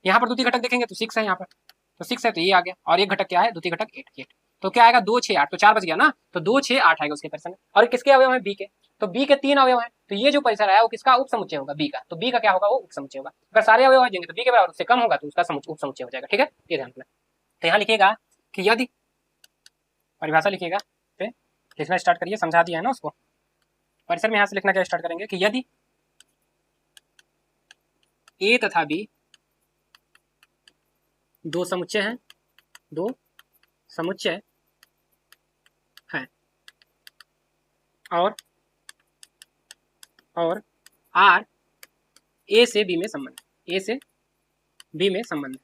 A: यहाँ पर द्वितीय घटक देखेंगे तो 6 है, यहाँ पर तो 6 है, तो ये आ गया। और एक घटक क्या है, द्वितीय घटक 8, तो क्या आएगा, 2 6 8, तो 4 बच गया ना, तो 2 6 8 आएगा उसके परिसर में। और किसके अवयव है, बी के। तो बी के 3 अवयव है, तो ये जो परिसर है वो किसका उप समुच्चय होगा, बी का। तो बी का क्या होगा, वो उप समुच्चय होगा। अगर सारे अवयव आ जाएंगे तो बी के बराबर, उससे कम होगा तो उसका उप समुच्चय हो जाएगा, ठीक है, ये ध्यान रखना। तो यहाँ लिखिएगा कि यदि, परिभाषा लिखिएगा, लिखना स्टार्ट करिए, समझा दिया है ना उसको। परिसर में यहाँ से लिखना क्या स्टार्ट करेंगे कि यदि ए तथा बी दो समुच्चय हैं, दो समुच्चय है और आर ए से बी में संबंध, ए से बी में संबंध,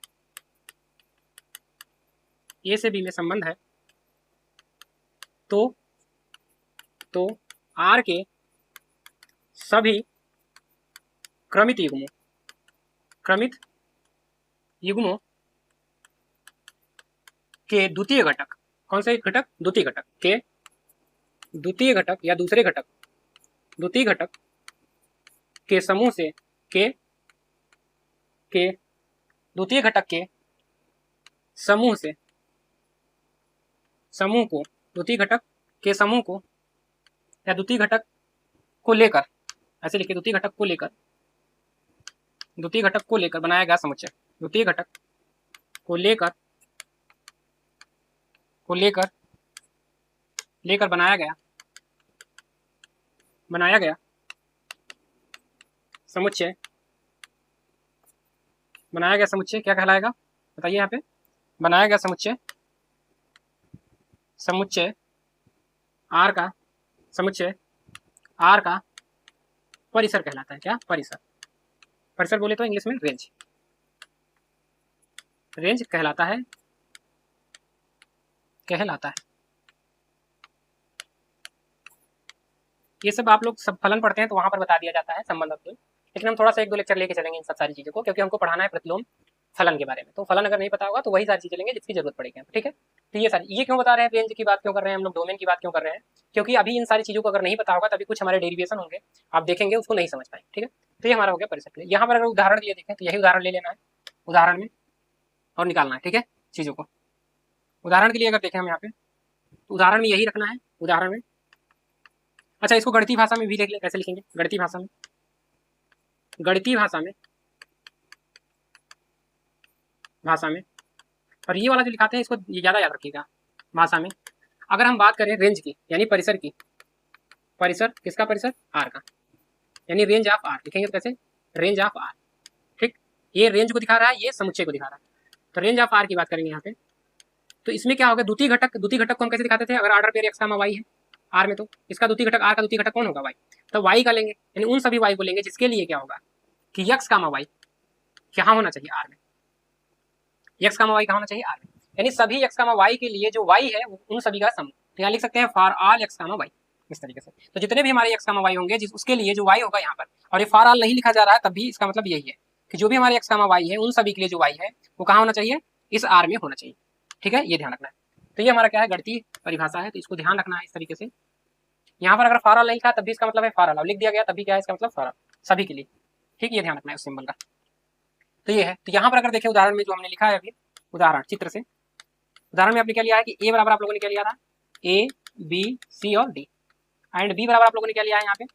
A: ए से बी में संबंध है, तो आर के सभी क्रमित युग्मों के द्वितीय घटक, कौन से घटक? द्वितीय घटक के द्वितीय घटक या दूसरे घटक, द्वितीय घटक के समूह से द्वितीय घटक के समूह से द्वितीय घटक के समूह को या द्वितीय घटक को लेकर, ऐसे लिखिए, द्वितीय घटक को लेकर बनाया गया समुच्चय, द्वितीय घटक को लेकर बनाया गया समुच्चय क्या कहलाएगा? बताइए यहाँ पे। बनाया गया समुच्चय आर का परिसर कहलाता है। क्या? परिसर बोले तो इंग्लिश में रेंज कहलाता है। ये सब आप लोग सब फलन पढ़ते हैं तो वहां पर बता दिया जाता है संबंध अवयव, लेकिन हम थोड़ा सा 1-2 लेक्चर लेके चलेंगे इन सब सारी चीजों को, क्योंकि हमको पढ़ाना है प्रतिलोम फलन के बारे में। तो फलन अगर नहीं पता होगा तो वही सारी चीजें लेंगे जिसकी जरूरत पड़ेगी, ठीक है। तो ये क्यों बता रहे हैं, रेंज की बात क्यों कर रहे हैं हम लोग, डोमेन की बात क्यों कर रहे हैं? क्योंकि अभी इन सारी चीजों को अगर नहीं पता होगा तभी कुछ हमारे डेरिवेशन होंगे, आप देखेंगे उसको नहीं समझ पाएंगे, ठीक है। तो ये हमारा हो गया परिसर के लिए। यहाँ पर अगर उदाहरण लिए देखें तो यही उदाहरण ले लेना है उदाहरण में और निकालना है, ठीक है, चीजों को। उदाहरण के लिए अगर देखें हम यहाँ पे, तो उदाहरण में यही रखना है, उदाहरण में। अच्छा, इसको गणितीय भाषा में भी देख ले, कैसे लिखेंगे गणितीय भाषा में और ये वाला जो लिखाते हैं इसको ज्यादा याद रखिएगा भाषा में। अगर हम बात करें रेंज की, यानी परिसर की, परिसर किसका? परिसर आर का, यानी रेंज ऑफ आर लिखेंगे तो कैसे? रेंज ऑफ आर, ठीक। ये रेंज को दिखा रहा है, ये समुच्चय को दिखा रहा है, तो रेंज ऑफ आर की बात करेंगे यहाँ पे। तो इसमें क्या होगा? द्वितीय घटक को हम कैसे दिखाते थे? अगर ऑर्डर पेयर एक्स का वाई है आर में, तो इसका द्वितीय घटक, आर का द्वितीय घटक कौन होगा? वाई। तो वाई का लेंगे, यानी उन सभी वाई को लेंगे जिसके लिए क्या होगा कि एक्स का वाई क्या होना चाहिए? आर में। एक्स का वाई कहाँ होना चाहिए? आर में। यानी सभी एक्स का वाई के लिए जो वाई है उन सभी का सम। तो यहाँ लिख सकते हैं फॉर ऑल एक्स का वाई, इस तरीके से। तो जितने भी हमारे एक्स का वाई होंगे उसके लिए जो वाई होगा यहाँ पर, और ये फॉर ऑल नहीं लिखा जा रहा है तब भी इसका मतलब यही है कि जो भी हमारे एक्स का वाई है उन सभी के लिए जो वाई है वो कहाँ होना चाहिए? इस आर में होना चाहिए, ठीक है, ये ध्यान रखना है। तो ये हमारा क्या है? गणितीय परिभाषा है, तो इसको ध्यान रखना है इस तरीके से। यहाँ पर अगर फॉर ऑल नहीं लिखा तब भी इसका मतलब है फॉर ऑल, लिख दिया गया तभी क्या है? इसका मतलब फॉर ऑल, सभी के लिए, ठीक, ये ध्यान रखना है उस सिंबल का। तो ये है। तो यहाँ पर अगर देखें उदाहरण में जो हमने लिखा है अभी, उदाहरण चित्र से, उदाहरण में आपने क्या लिया है कि ए बराबर आप लोगों ने क्या लिया था? ए बी सी और डी, एंड बी बराबर आप लोगों ने क्या लिया है यहाँ पे?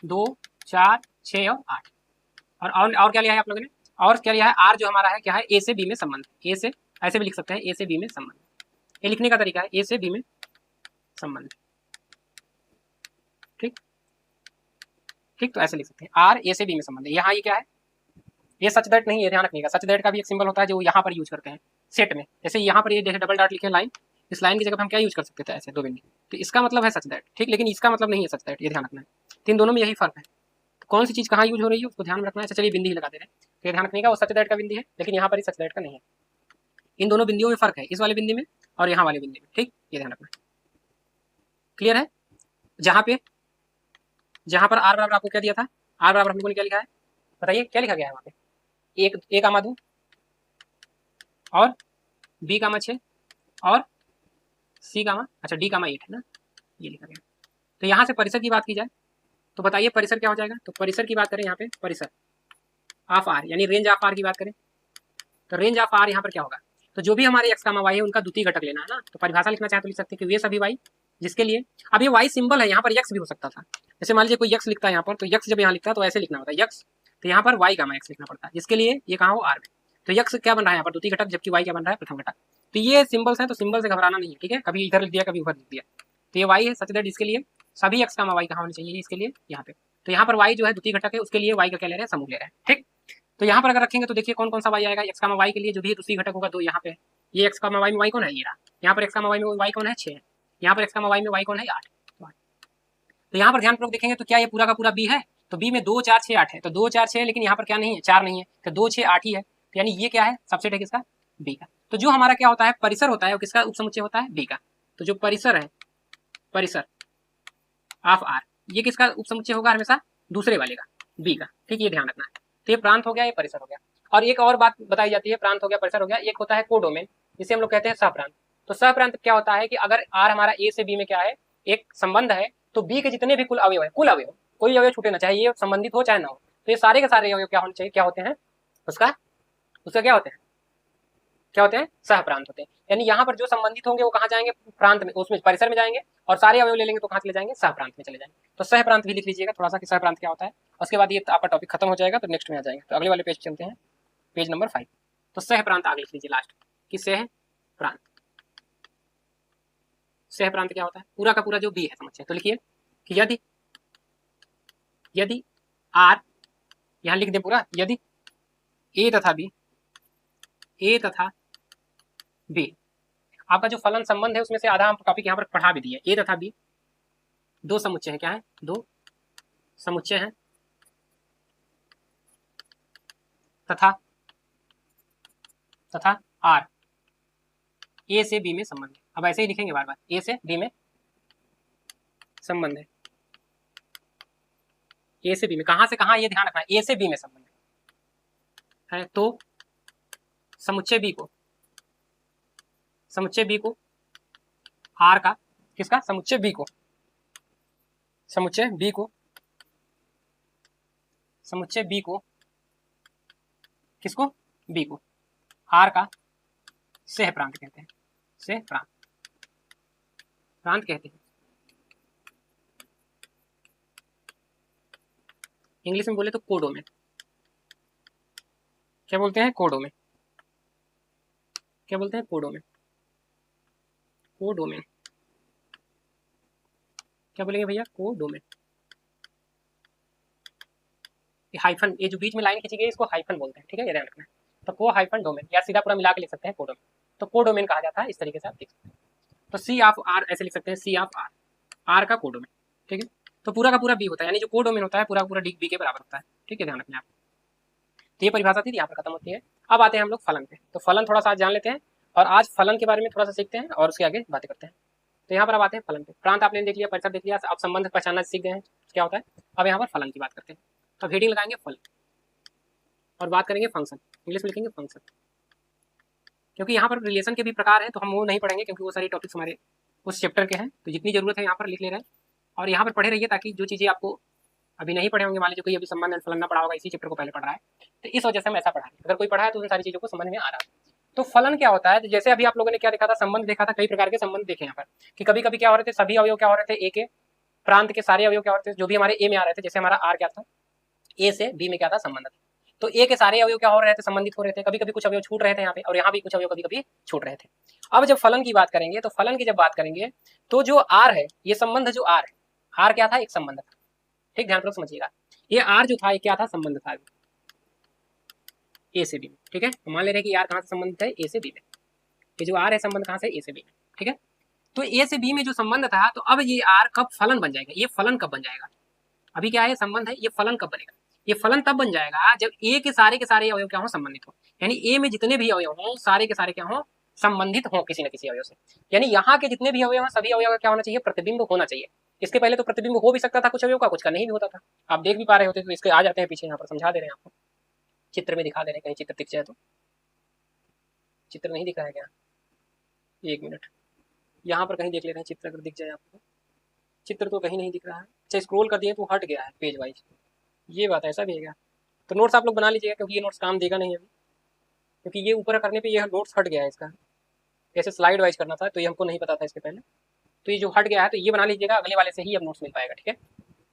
A: 2 4 6 और 8, और क्या लिया है आप लोगों ने? और क्या लिया है? आर जो हमारा है क्या है? ए से बी में संबंध, ए से, ऐसे भी लिख सकते हैं, ए से बी में संबंध। ये लिखने का तरीका है, ए से बी में संबंध, ठीक, तो ऐसे लिख सकते हैं, आर ए से बी में संबंध। यहाँ ये क्या है? ये सच दैट नहीं है, ध्यान रखिएगा। सच दैट का भी एक सिंबल होता है जो यहाँ पर यूज करते हैं सेट में। जैसे यहाँ पर ये देखें डबल डॉट लिखे लाइन, इस लाइन की जगह हम क्या यूज कर सकते थे? ऐसे 2 बिंदु, तो इसका मतलब है सच दैट, ठीक, लेकिन इसका मतलब नहीं है सच दैट, ये ध्यान रखना है। तो इन दोनों में यही फर्क है, तो कौन सी चीज कहाँ यूज हो रही है उसको ध्यान रखना है। चलिए बिंदी ही लगा दे रहे हैं, तो ध्यान रखने का वो सच दैट का बिंदी है, लेकिन यहाँ पर ही सच दैट का नहीं है। इन दोनों बिंदियों में फर्क है, इस वाले बिंदी में और यहाँ वाले बिंदी में, ठीक, ये ध्यान रखना है। क्लियर है? जहाँ पर आर बराबर आपको क्या दिया था? आर बराबर हम लोगों ने क्या लिखा है? बताइए क्या लिखा गया है वहाँ पे? ए कामा 2 और बी कामा 6 और सी कामा, अच्छा डी कामा 8 है ना, ये लिखा गया। तो यहाँ से परिसर की बात की जाए तो बताइए परिसर क्या हो जाएगा? तो परिसर की बात करें यहाँ पे, परिसर ऑफ आर यानी रेंज ऑफ आर की बात करें तो रेंज ऑफ आर यहाँ पर क्या होगा? तो जो भी हमारे एक्स कामा वाई है उनका द्वितीय घटक लेना है ना। तो परिभाषा लिखना चाहे तो लिख सकते हैं कि वे सभी वाई जिसके लिए, अब ये वाई सिंबल है, यहाँ पर यक्स भी हो सकता था। जैसे मान लीजिए कोई यक्स लिखता है यहाँ पर, तो यक्स जब यहाँ लिखता है तो ऐसे लिखना होता है यक्स, तो यहाँ पर वाई गामा एक्स लिखना पड़ता है, जिसके लिए ये कहाँ हो? आर में। तो यक्स क्या बन रहा है यहाँ पर? द्वितीय घटक, जबकि वाई क्या बन रहा है? प्रथम घटक। तो ये सिंबल्स हैं, तो सिंबल से घबराना नहीं है, ठीक है, कभी इधर लिख दिया कभी उधर लिख दिया। तो ये वाई है सच दैट, इसके लिए सभी एक्स कामा वाई कहाँ होने चाहिए? इसके लिए यहाँ पे। तो यहाँ पर वाई जो है द्वितीय घटक है, उसके लिए वाई का क्या ले रहे हैं? समूह ले रहे हैं, ठीक। तो यहाँ पर अगर रखेंगे तो देखिए कौन कौन सा वाई आएगा? एक्स कामा वाई के लिए जो भी द्वितीय घटक होगा 2 यहाँ पे, ये एक्स कामा वाई में वाई कौन है? ये रहा यहाँ पर x, y में y कौन है 6 है, यहाँ पर x, y में y कौन है 8। तो यहाँ पर ध्यानपूर्वक देखेंगे तो क्या ये पूरा का पूरा b है, तो b में 2 4 6 8 है, तो 2 4 6 है, लेकिन यहाँ पर क्या नहीं है 4 नहीं है, तो 2 6 8 ही है, तो यानी ये क्या है सबसेट है किसका b का। तो जो हमारा क्या होता है परिसर होता है वो किसका उपसमुच्चय होता है b का। तो जो परिसर है, परिसर ऑफ r, ये किसका उपसमुच्चय होगा हमेशा दूसरे वाले का b का, ठीक, ये ध्यान रखना है। तो ये प्रांत हो गया, ये परिसर हो गया। और एक और बात बताई जाती है, प्रांत हो गया परिसर हो गया, एक होता है कोडोमेन जिसे हम लोग कहते हैं सहप्रांत। तो सहप्रांत क्या होता है कि अगर r हमारा a से b में क्या है एक संबंध है, तो b के जितने भी कुल अवयव है, कुल अवयव कोई अवयव छूटे ना, चाहे ये संबंधित हो चाहे ना हो, तो ये सारे के सारे अवयव क्या होने चाहिए, क्या होते हैं उसका क्या होते हैं, क्या होते हैं सहप्रांत होते हैं। यानी यहाँ पर जो संबंधित होंगे वो कहाँ जाएंगे प्रांत में, उसमें परिसर में जाएंगे, और सारे अवयव ले लेंगे तो कहाँ चले जाएंगे सहप्रांत में चले जाएंगे। तो सहप्रांत भी लिख लीजिएगा थोड़ा सा कि सहप्रांत क्या होता है। उसके बाद ये आपका टॉपिक खत्म हो जाएगा, तो नेक्स्ट में आ जाएंगे। तो अगले वाले पेज चलते हैं, पेज नंबर 5। तो सहप्रांत आगे लिख लीजिए लास्ट कि सहप्रांत, सहप्रांत क्या होता है पूरा का पूरा जो बी है समझिए। तो लिखिए कि यदि आर, यहाँ लिख दे पूरा, यदि ए तथा बी, ए तथा बी आपका जो फलन संबंध है उसमें से आधा हम टॉपिक यहाँ पर पढ़ा भी दिए। ए तथा बी दो समुच्चय हैं, क्या है दो समुच्चय हैं, तथा आर ए से बी में संबंध है। अब ऐसे ही लिखेंगे बार बार, ए से बी में संबंध है, ए से बी में, कहां से कहां ये ध्यान रखना है, ए से बी में संबंध है। तो समुच्चय बी को आर का, किसका समुच्चय बी को, समुच्चय बी को किसको बी को आर का सहप्रांत कहते हैं, सहप्रांत कहते हैं। इंग्लिश में बोले तो कोडोमेन, क्या बोलते हैं कोडोमेन, क्या बोलते हैं कोडोमेन, कोडोमेन क्या बोलेंगे भैया कोडोमेन। हाइफन, ये जो बीच में लाइन खींची गई इसको हाइफन बोलते हैं, ठीक है ये ध्यान रखना है। तो को हाइफन डोमेन, या सीधा पूरा मिला के लिख सकते हैं कोडोमेन, तो कोडोमेन कहा जाता है, इस तरीके से आप लिख सकते हैं। तो सी ऑफ आर ऐसे लिख सकते हैं, सी ऑफ आर, आर का कोडोमेन, ठीक है। तो पूरा का पूरा बी होता है, यानी जो कोडोमेन होता है पूरा का पूरा डी बी के बराबर होता है, ठीक है ध्यान रखना आप। तो ये परिभाषा थी, यहाँ पर खत्म होती है। अब आते हैं हम लोग फलन पे। तो फलन थोड़ा सा आज जान लेते हैं, और आज फलन के बारे में थोड़ा सा सीखते हैं और उसके आगे बातें करते हैं। तो यहाँ पर अब आते हैं फलन पे। प्रांत आपने देख लिया, परिसर देख लिया, आप संबंध पहचानना सीख गए हैं क्या होता है। अब यहाँ पर फलन की बात करते हैं। तो हेडिंग लगाएंगे फल और बात करेंगे फंक्शन, इंग्लिश में लिखेंगे फंक्शन, क्योंकि यहाँ पर रिलेशन के भी प्रकार हैं, तो हम वो नहीं पढ़ेंगे क्योंकि वो सारी टॉपिक्स हमारे उस चैप्टर के हैं। तो जितनी जरूरत है यहाँ पर लिख ले रहे हैं, और यहाँ पर पढ़े रहिए ताकि जो चीज़ें आपको अभी नहीं पढ़े होंगे, मान लीजिए कोई अभी संबंध एंड फलन ना पढ़ा होगा, इसी चैप्टर को पहले पढ़ रहा है, तो इस वजह से हम ऐसा पढ़ा है। अगर कोई पढ़ा है तो उन सारी चीज़ों को समझ में आ रहा है। तो फलन क्या होता है, तो जैसे अभी आप लोगों ने क्या देखा था, संबंध देखा था, कई प्रकार के संबंध देखे यहाँ पर कि कभी कभी क्या हो रहे थे, सभी अवयव क्या हो रहे थे ए के, प्रांत के सारे अवयव क्या हो रहे थे जो भी हमारे ए में आ रहे थे, जैसे हमारा आर क्या था, ए से बी में क्या था संबंध था, तो ए के सारे अवयव क्या हो रहे थे, संबंधित हो रहे थे। कभी कभी कुछ अवयव छूट रहे थे यहाँ पे, और यहाँ भी कुछ अवयव कभी कभी छूट रहे थे। अब जब फलन की बात करेंगे, तो फलन की जब बात करेंगे तो जो आर है, ये संबंध जो आर है, आर क्या था, एक संबंध था, ठीक ध्यानपूर्वक समझिएगा। ये आर जो था ये क्या था, संबंध था ए से बी में, ठीक है। मान ले रहे हैं कि आर कहाँ से संबंधित है, ए से बी में। ये जो आर है संबंध कहाँ से, ए से बी में, ठीक है। तो ए से बी में जो संबंध था, तो अब ये आर कब फलन बन जाएगा, ये फलन कब बन जाएगा, अभी क्या है संबंध है, ये फलन कब बनेगा, ये फलन तब बन जाएगा जब ए के सारे अवयव क्या हो, संबंधित हो। यानी ए में जितने भी अवयव हो सारे के सारे क्या हो, संबंधित हो किसी न किसी अवयव से। यानी यहाँ के जितने भी अवयव हैं सभी अवयव का क्या होना चाहिए, प्रतिबिंब होना चाहिए। इसके पहले तो प्रतिबिंब हो भी सकता था कुछ अवयव का, कुछ का नहीं भी होता था, आप देख भी पा रहे होते। तो इसके आ जाते हैं पीछे, यहाँ पर समझा दे रहे हैं आपको, चित्र में दिखा दे रहे हैं, कहीं चित्र दिख जाए तो, चित्र नहीं दिख रहा है क्या, एक मिनट यहाँ पर कहीं देख ले रहे हैं चित्र, अगर दिख जाए आपको। चित्र तो कहीं नहीं दिख रहा है, अच्छा स्क्रॉल कर दिए तो हट गया है पेज वाइज, ये बात ऐसा भी है क्या। तो नोट्स आप लोग बना लीजिएगा, क्योंकि ये नोट्स काम देगा नहीं अभी, क्योंकि ये ऊपर करने पे ये नोट्स हट गया है इसका, ऐसे स्लाइड वाइज करना था, तो ये हमको नहीं पता था इसके पहले, तो ये जो हट गया है तो ये बना लीजिएगा, अगले वाले से ही अब नोट्स मिल पाएगा, ठीक है।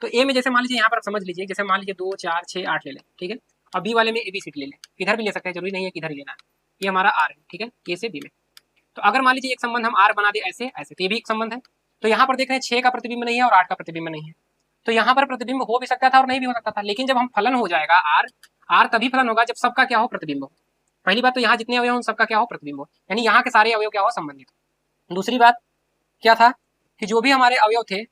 A: तो ए में जैसे मान लीजिए यहाँ पर आप समझ लीजिए, जैसे मान लीजिए 2 4 6 8 ले लें, ठीक है। अब बी वाले में ABCD ले लें, इधर भी ले सकते हैं, जरूरी नहीं है कि इधर ही लेना है, ये हमारा आर है, ठीक है, ए से बी में। तो अगर मान लीजिए एक संबंध हम आर बना दे ऐसे ऐसे, तो ये भी एक संबंध है। तो यहाँ पर देख रहे हैं 6 का प्रतिबिंब नहीं है और 8 का प्रतिबिंब नहीं है, तो यहाँ पर प्रतिबिंब हो भी सकता था और नहीं भी हो सकता था। लेकिन जब हम फलन हो जाएगा आर तभी फलन होगा जब सबका क्या हो, प्रतिबिंब हो। पहली बात तो यहाँ जितने अवयव हो सबका क्या हो, प्रतिबिंब हो, यानी यहाँ के सारे अवयव क्या हो, संबंधित हो। दूसरी बात क्या था कि जो भी हमारे अवयव थे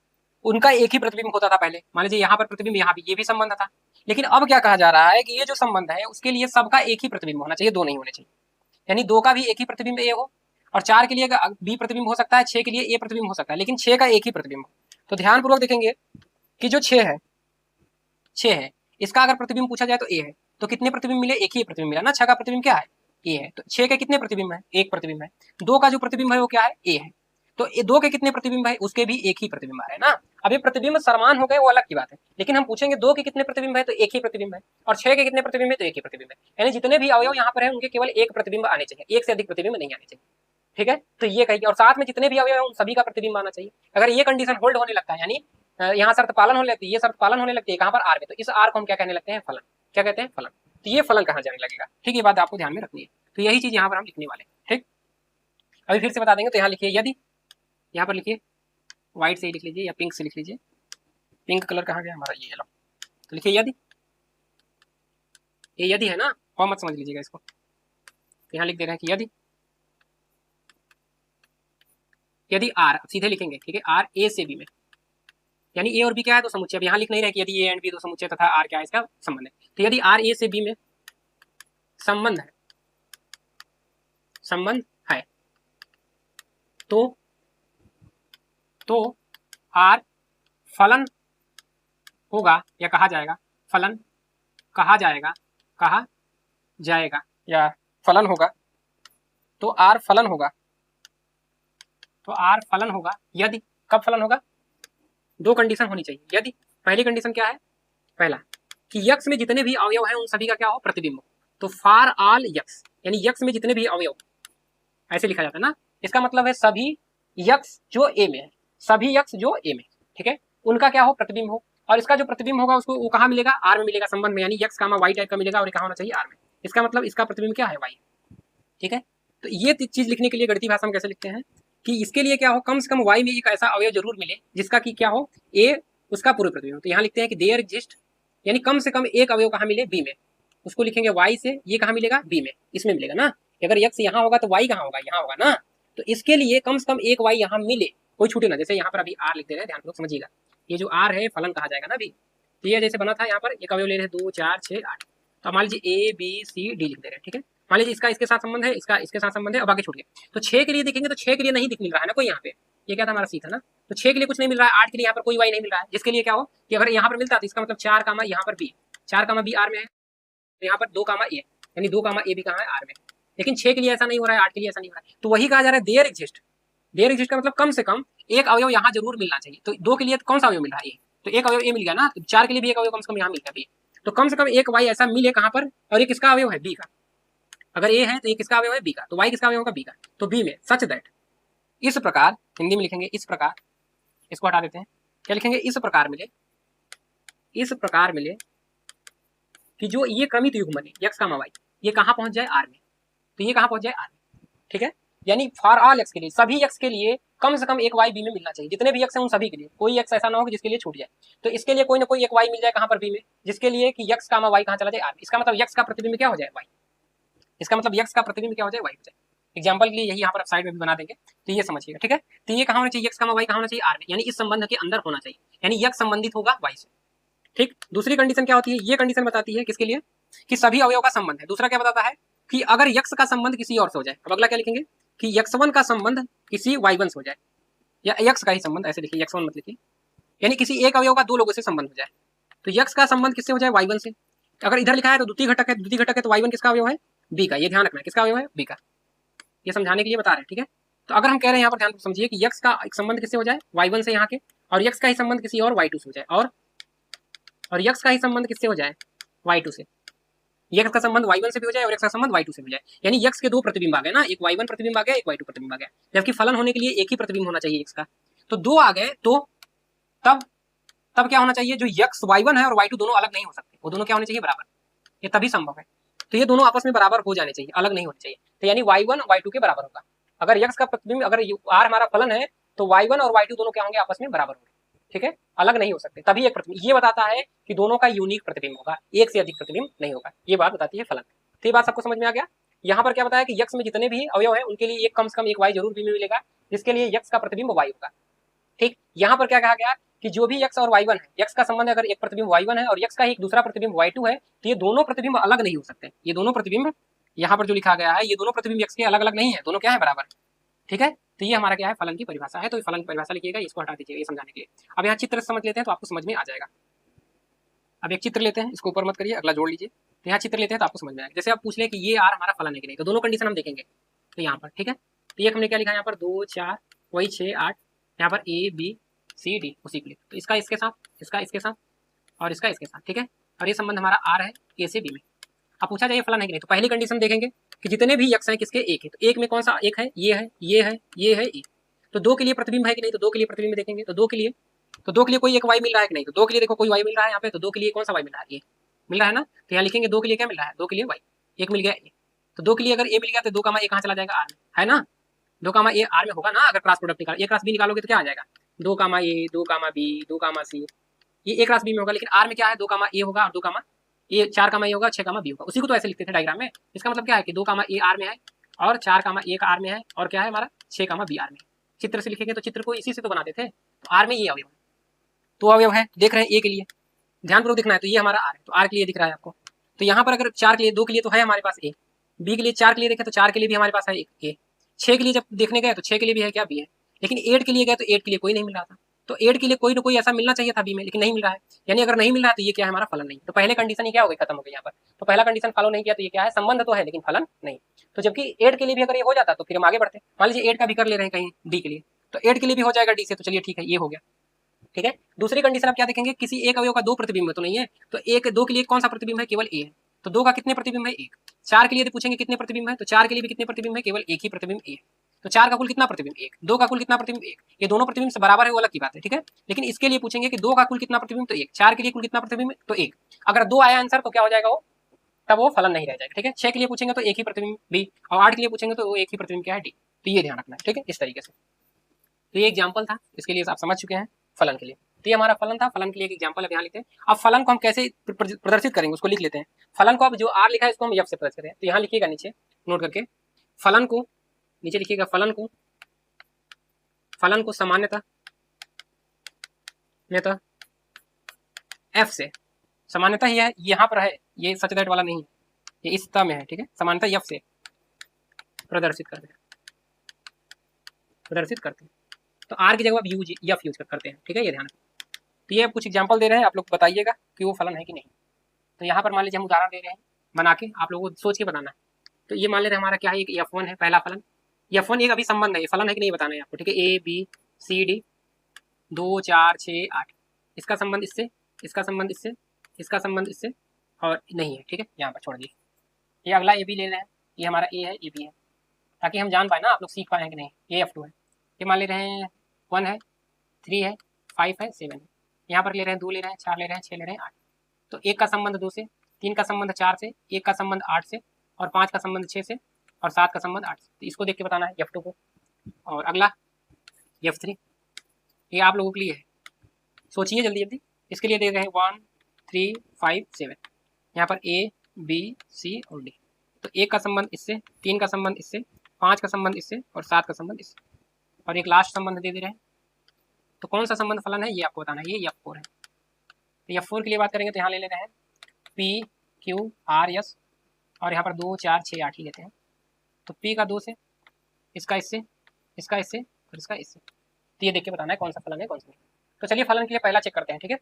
A: उनका एक ही प्रतिबिंब होता था पहले। मान लीजिए यहाँ पर प्रतिबिंब, यहाँ भी, ये भी संबंध था। लेकिन अब क्या कहा जा रहा है कि ये जो संबंध है उसके लिए सबका एक ही प्रतिबिंब होना चाहिए, दो नहीं होने चाहिए। यानी 2 का भी एक ही प्रतिबिंब ए हो, और 4 के लिए बी प्रतिबिंब हो सकता है, 6 के लिए ए प्रतिबिंब हो सकता है, लेकिन 6 का एक ही प्रतिबिंब हो। तो ध्यानपूर्वक देखेंगे कि जो 6 है, इसका अगर प्रतिबिंब पूछा जाए तो ए है, तो कितने प्रतिबिंब मिले? एक ही प्रतिबिंब मिला ना। 6 का प्रतिबिंब क्या है? ए है। तो 6 के कितने प्रतिबिंब है? एक प्रतिबिंब है। 2 का जो प्रतिबिंब है वो क्या है? ए है। तो 2 के कितने प्रतिबिंब है? उसके भी एक ही प्रतिबिंब आ रहे हैं ना। अब ये प्रतिबिंब समान हो गए वो अलग की बात है, लेकिन हम पूछेंगे 2 के कितने प्रतिबिंब है, तो एक ही प्रतिबिंब है, और 6 के कितने प्रतिबिंब है, तो एक ही प्रतिबिंब है। यानी जितने भी अवयव यहाँ पर है उनके केवल एक प्रतिबिंब आने चाहिए, एक से अधिक प्रतिबिंब नहीं आने चाहिए। ठीक है, तो ये कहिए, और साथ में जितने भी अवयव है उन सभी का प्रतिबिंब आना चाहिए। अगर ये कंडीशन होल्ड होने लगता है, यानी यहाँ शर्त पालन होने लगती है, ये शर्त पालन होने लगती है कहाँ पर? आर में, तो इस आर को हम क्या कहने लगते हैं? फलन। क्या कहते हैं? फलन। तो ये फलन कहाँ जाने लगेगा? ठीक, ये बात आपको ध्यान में रखनी है। तो यही चीज यहाँ पर हम लिखने वाले हैं। ठीक, अभी फिर से बता देंगे। तो यहाँ लिखिए यदि, यहाँ पर लिखिए व्हाइट से ही लिख लीजिए या पिंक से लिख लीजिए। पिंक कलर कहाँ गया हमारा? ये येलो। तो लिखिए यदि, ये यदि है ना, और मत समझ लीजिएगा इसको। तो यहाँ लिख दे रहे हैं कि यदि आर, सीधे लिखेंगे, ठीक है, आर ए से बी में, यानी ए और बी क्या है? तो समुच्चय। अब यहाँ लिख नहीं रहे कि यदि ए एंड बी तो समुच्चय तथा आर क्या है? इसका संबंध है। तो यदि आर ए से बी में संबंध है तो आर फलन होगा, या कहा जाएगा, फलन कहा जाएगा या फलन होगा। तो आर फलन होगा यदि, कब फलन होगा? 2 कंडीशन होनी चाहिए। यदि, पहली कंडीशन क्या है? पहला कि यक्स में जितने भी अवयव हैं उन सभी का क्या हो? प्रतिबिंब हो। तो फॉर ऑल यक्स, यानी यक्स में जितने भी अवयव, ऐसे लिखा जाता है ना। इसका मतलब है सभी यक्स जो ए में है, सभी यक्स जो ए में, ठीक है, उनका क्या हो? प्रतिबिंब हो। और इसका जो प्रतिबिंब होगा उसको वो कहाँ मिलेगा? आर में मिलेगा, संबंध में, यानी यक्स कामा वाई टाइप का मिलेगा, और ये कहाँ होना चाहिए? आर में। इसका मतलब इसका प्रतिबिंब क्या है? वाई। ठीक है, तो ये चीज लिखने के लिए गणितीय भाषा में कैसे लिखते हैं कि इसके लिए क्या हो? कम से कम वाई में एक ऐसा अवयव जरूर मिले जिसका कि क्या हो? ए उसका पूर्व प्रतिबिंब। तो यहाँ लिखते हैं कि देयर एग्जिस्ट, यानी कम से कम एक अवयव कहाँ मिले? बी में। उसको लिखेंगे वाई से, ये कहाँ मिलेगा? बी में, इसमें मिलेगा ना। अगर यक्स यहाँ होगा तो वाई कहाँ होगा? यहाँ होगा ना। तो इसके लिए कम से कम एक वाई यहाँ मिले, कोई छूटे ना। जैसे यहाँ पर अभी आर लिख दे रहे हैं, ध्यान समझिएगा। ये जो आर है फलन कहा जाएगा ना अभी। तो ये जैसे बना था यहाँ पर, एक अवयव ले रहे हैं 2 4 6 8, तो मान लीजिए ए बी सी डी लिख दे रहे हैं। ठीक है, मान लीजिए इसका इसके साथ संबंध है, इसका इसके साथ संबंध है, अब आगे छूट गया। तो 6 के लिए देखेंगे तो 6 के लिए नहीं दिख मिल रहा है ना कोई यहाँ पे। ये क्या था? हमारा सी था ना। तो 6 के लिए कुछ नहीं मिल रहा है, 8 के लिए यहाँ पर कोई वाई नहीं मिल रहा है, जिसके लिए क्या हो कि अगर यहाँ पर मिलता तो इसका मतलब 4 कामा यहाँ पर बी, 4 कामा बी आर में है, तो यहाँ पर 2 कामा ए, यानी 2 कामा ए भी कहाँ है? आर में। लेकिन 6 के लिए ऐसा नहीं हो रहा है, 8 के लिए ऐसा नहीं हो रहा है। तो वही कहा जा रहा है देयर एग्जिस्ट। देयर एग्जिस्ट का मतलब कम से कम एक अवयव यहाँ जरूर मिलना चाहिए। तो 2 के लिए कौन सा अवयव मिल रहा है? ए, तो एक अवयव ए मिल गया ना। तो 4 के लिए भी एक अवयव कम से कम यहाँ मिल गया बी। तो कम से कम एक वाई ऐसा मिले कहाँ पर? और ये किसका अवयव है? बी का। अगर ए है तो ये किसका अवयव है? बी का। तो वाई किसका अवयव होगा? बी का। तो बी में सच दैट, इस प्रकार, हिंदी में लिखेंगे इस प्रकार, इसको हटा देते हैं, क्या लिखेंगे? इस प्रकार मिले कि जो ये क्रमित युग्म बने यक्स कामा वाई, ये कहाँ पहुंच जाए? आर में। तो ये कहाँ पहुंच जाए? आर में। ठीक है, यानी फॉर ऑल एक्स के लिए, सभी एक्स के लिए कम से कम एक वाई बी में मिलना चाहिए। जितने भी एक्स हैं उन सभी के लिए, कोई एक्स ऐसा ना हो कि जिसके लिए छूट जाए। तो इसके लिए कोई ना कोई एक वाई मिल जाए कहाँ पर? बी में, जिसके लिए कि यक्स कामा वाई कहाँ चला जाए? आर में। इसका मतलब यक्स का प्रतिबिंब क्या हो जाए? वाई। इसका मतलब यक्स का प्रतिबिंब क्या हो जाए? वाई हो जाए। एग्जाम्पल के लिए यही यहाँ पर साइड में भी बना देंगे, तो ये समझिएगा। ठीक है, तो ये कहाँ होना चाहिए? यक्स कामा वाई कहाँ होना चाहिए? आर में, यानी इस संबंध के अंदर होना चाहिए, यानी यक्स संबंधित होगा वाई से। ठीक, दूसरी कंडीशन क्या होती है? ये कंडीशन बताती है किसके लिए? कि सभी अवयव का संबंध है। दूसरा क्या बताता है? कि अगर यक्स का संबंध किसी और से हो जाए। अब अगला क्या लिखेंगे? कि x1 का संबंध किसी y1 से हो जाए, या x का ही संबंध, ऐसे लिखिए, x1 मत लिखिए, यानी किसी एक अवयव का दो लोगों से संबंध हो जाए। तो x का संबंध किससे हो जाए? y1 से। अगर इधर लिखा है तो द्वितीय घटक है, तो y1 किसका अवयव है? b का। ये ध्यान रखना, किसका अवयव है? b का। ये समझाने के लिए बता रहे हैं। ठीक है, तो अगर हम कह रहे हैं यहाँ पर, ध्यान समझिए कि x का एक संबंध किससे हो जाए? y1 से यहाँ के, और x का ही संबंध किसी और y2 से हो जाए, और x का ही संबंध किससे हो जाए? y2 से। x का संबंध y1 से भी हो जाए और x का संबंध y2 से भी हो जाए, यानी x के दो प्रतिबिंब आ गए ना, एक y1 प्रतिबिंब आ गया, एक y2 प्रतिबिंब आ गया। जबकि फलन होने के लिए एक ही प्रतिबिंब होना चाहिए x का, तो दो आ गए, तो तब क्या होना चाहिए? जो x y1 है और y2 दोनों अलग नहीं हो सकते, वो दोनों क्या होने चाहिए? बराबर। ये तभी संभव है। तो ये दोनों आपस में बराबर हो जाने चाहिए, अलग नहीं होने चाहिए। तो यानी y1 y2 के बराबर होगा। अगर x का प्रतिबिंब, अगर r हमारा फलन है, तो y1 और y2 दोनों क्या होंगे? आपस में बराबर होंगे। ठीक है, अलग नहीं हो सकते, तभी एक प्रतिबिंब। ये बताता है कि दोनों का यूनिक प्रतिबिंब होगा, एक से अधिक प्रतिबिंब नहीं होगा। ये बात बताती है फलन। तो ये बात सबको समझ में आ गया। यहाँ पर क्या बताया कि यक्स में जितने भी अवयव है उनके लिए एक कम से कम एक वाई जरूर बी में मिलेगा, जिसके लिए यक्स का प्रतिबिंब y होगा। ठीक, यहाँ पर क्या कहा गया कि जो भी यक्स और y1 है, यक्स का संबंध अगर एक प्रतिबिंब y1 है और यक्स का एक दूसरा प्रतिबिंब y2 है, तो ये दोनों प्रतिबिंब अलग नहीं हो सकते। ये दोनों प्रतिबिंब यहाँ पर जो लिखा गया है, ये दोनों प्रतिबिंब यक्स के अलग अलग नहीं है, दोनों क्या है, बराबर। ठीक है, तो ये हमारा क्या है, फलन की परिभाषा है। तो फलन की परिभाषा लिखिएगा, इसको हटा दीजिएगा ये समझाने के लिए। अब यहाँ चित्र समझ लेते हैं तो आपको समझ में आ जाएगा। अब एक चित्र लेते हैं, इसको ऊपर मत करिए, अगला जोड़ लीजिए। तो यहाँ चित्र लेते हैं तो आपको समझ में आएगा। जैसे आप पूछ ले कि ये आर हमारा फलन है कि नहीं, तो दोनों कंडीशन हम देखेंगे। तो यहाँ पर ठीक है, तो ये हमने क्या लिखा है यहाँ पर 2 4 वही 6 8, यहाँ पर ए बी सी डी उसी के लिए। तो इसका इसके साथ, इसका इसके साथ और इसका इसके साथ। ठीक है, और ये संबंध हमारा आर है ए से बी में। अब पूछा जाए फलन है कि नहीं, तो पहली कंडीशन देखेंगे कि जितने भी यक्स हैं किसके, एक है। तो एक में कौन सा एक है, ये है, ये है, ये है, ये। तो दो के लिए प्रतिबिंब है कि नहीं, तो दो के लिए प्रतिबिंब देखेंगे। तो दो के लिए कोई एक y मिल रहा है कि नहीं, तो दो के लिए देखो कोई y मिल रहा है यहाँ पे। तो दो के लिए कौन सा y मिल रहा है, ये मिल रहा है ना। तो यहाँ लिखेंगे दो के लिए क्या मिल रहा है, दो के लिए y, एक मिल गया ए। तो दो के लिए अगर ए मिल गया तो 2 का ए कहाँ चला जाएगा, आर में, है ना। 2 का ए आर में होगा ना। अगर क्रॉस प्रोडक्ट निकालो, ए क्रॉस बी निकालोगे तो क्या आ जाएगा, 2 का ए 2 का बी 2 का सी, ये ए क्रॉस बी में होगा। लेकिन आर में क्या है, 2 का ए होगा और 2 का ए 4 का ए होगा, 6 का बी होगा। उसी को तो ऐसे लिखते थे डायग्राम में। इसका मतलब क्या है कि 2 का ए आर में है और 4 का ए आर में है और क्या है हमारा 6 का बी आर में। चित्र से लिखेंगे तो चित्र को इसी से तो बनाते थे। तो आर में ये अवयव है, तो अवयव है, देख रहे हैं ए के लिए, ध्यानपूर्वक दिखना है। तो ये हमारा आर है, तो आर के लिए दिख रहा है आपको। तो यहाँ पर अगर 4 के लिए, 2 के लिए तो है हमारे पास ए, बी के लिए 4 के लिए देखें तो 4 के लिए भी हमारे पास है एक ए, 6 के लिए जब देखने गए तो 6 के लिए भी है क्या, बी है। लेकिन 8 के लिए गए तो 8 के लिए कोई नहीं मिल रहा था। तो 8 के लिए कोई ना कोई ऐसा मिलना चाहिए था बी में, लेकिन नहीं मिल रहा है। यानी अगर नहीं मिल रहा है तो ये क्या है, हमारा फलन नहीं। तो पहले कंडीशन ही क्या हो गई, खत्म हो गई यहाँ पर। तो पहला कंडीशन फॉलो नहीं किया तो ये क्या है, संबंध तो है लेकिन फलन नहीं। तो जबकि 8 के लिए भी अगर ये हो जाता तो फिर हम आगे बढ़ते। मान लीजिए 8 का भी कर ले रहे हैं कहीं डी के लिए, तो 8 के लिए भी हो जाएगा डी से, तो चलिए ठीक है, ये हो गया। ठीक है, दूसरी कंडीशन आप क्या देखेंगे, किसी एक अवयव का 2 प्रतिबिंब तो नहीं है। तो एक 2 के लिए कौन सा प्रतिबिंब है, केवल ए है। तो 2 का कितने प्रतिबिंब है, 1। 4 के लिए तो पूछेंगे कितने प्रतिबिंब है, तो 4 के लिए भी कितने प्रतिबिंब है, केवल एक ही प्रतिबिंब ए है। तो 4 का कुल कितना प्रतिबिंब, 1। 2 का कुल कितना प्रतिबिंब, 1। ये दोनों प्रतिबिंब से बराबर है, वो अलग की बात है। ठीक है, लेकिन इसके लिए पूछेंगे कि 2 का कुल कितना प्रतिबिंब, तो 1। 4 के लिए कुल कितना प्रतिबिंब, तो 1। अगर 2 आया आंसर तो क्या हो जाएगा वो, तब वो फलन नहीं रह जाएगा। ठीक है, 6 के लिए पूछेंगे तो एक ही प्रतिबिंब बी, और 8 के लिए पूछेंगे तो वो एक ही प्रतिबिंब क्या है, डी। तो ये ध्यान रखना है। ठीक है, इस तरीके से। तो ये एग्जाम्पल था, इसके लिए आप समझ चुके हैं फलन के लिए। तो ये हमारा फलन था, फलन के लिए एक एग्जाम्पल अब यहाँ लिखते हैं। अब फलन को हम कैसे प्रदर्शित करेंगे उसको लिख लेते हैं। फलन को अब जो आर लिखा है इसको हम एफ से प्रदर्शित करें। तो यहाँ लिखिएगा नीचे नोट करके, फलन को नीचे लिखिएगा, फलन को सामान्यतः एफ से, सामान्यतः ही है, यहाँ पर है, ये सच दैट वाला नहीं है, ये इस में है। ठीक है, सामान्यतः एफ से प्रदर्शित करते हैं। तो आर की जगह आप एफ यूज करते हैं। ठीक है, ये ध्यान। तो ये कुछ एग्जांपल दे रहे हैं, आप लोग बताइएगा कि वो फलन है कि नहीं। तो यहाँ पर मान लीजिए हम उदाहरण दे रहे हैं बना के, आप लोगों को सोच के बताना है। तो ये मान ले रहे हमारा क्या है, एक F1 है, पहला फलन। F1 एक अभी संबंध है, फलन है कि नहीं बताना है आपको। ठीक है, ए बी सी डी 2 4 6 8, इसका संबंध इससे, इसका संबंध इससे, इसका संबंध इससे, और नहीं है। ठीक है, यहाँ पर छोड़ दिए। ये अगला ए बी ले रहे हैं, ये हमारा ए है, ए बी है, ताकि हम जान पाए ना, आप लोग सीख पाए कि नहीं। ये F2 है, ये मान ले रहे हैं 1 है, 3 है, 5 है, 7 है। यहाँ पर ले रहे हैं 2 ले रहे हैं, 4 ले रहे हैं, 6 ले रहे हैं, 8। तो 1 का संबंध 2 से, 3 का संबंध 4 से, 1 का संबंध 8 से, और 5 का संबंध 6 से, और 7 का संबंध 8 से। तो इसको देख के बताना है F2 को। और अगला F3, ये आप लोगों के लिए है, सोचिए जल्दी जल्दी। इसके लिए दे रहे हैं 1 3 5 7, यहाँ पर ए बी सी और डी। तो 1 का संबंध इससे, 3 का संबंध इससे, 5 का संबंध इससे, और 7 का संबंध इससे, और एक लास्ट संबंध दे रहे हैं। तो कौन सा संबंध फलन है ये आपको बताना है, ये F4 है। तो F4 के लिए बात करेंगे तो यहाँ ले लेते हैं P Q R S, और यहाँ पर 2 4 6 8 ही लेते हैं। तो P का 2 से, इसका इससे, इसका इससे, और इसका इससे। तो ये देख के बताना है कौन सा फलन है कौन सा नहीं। तो चलिए फलन के लिए पहला चेक करते हैं। ठीक है,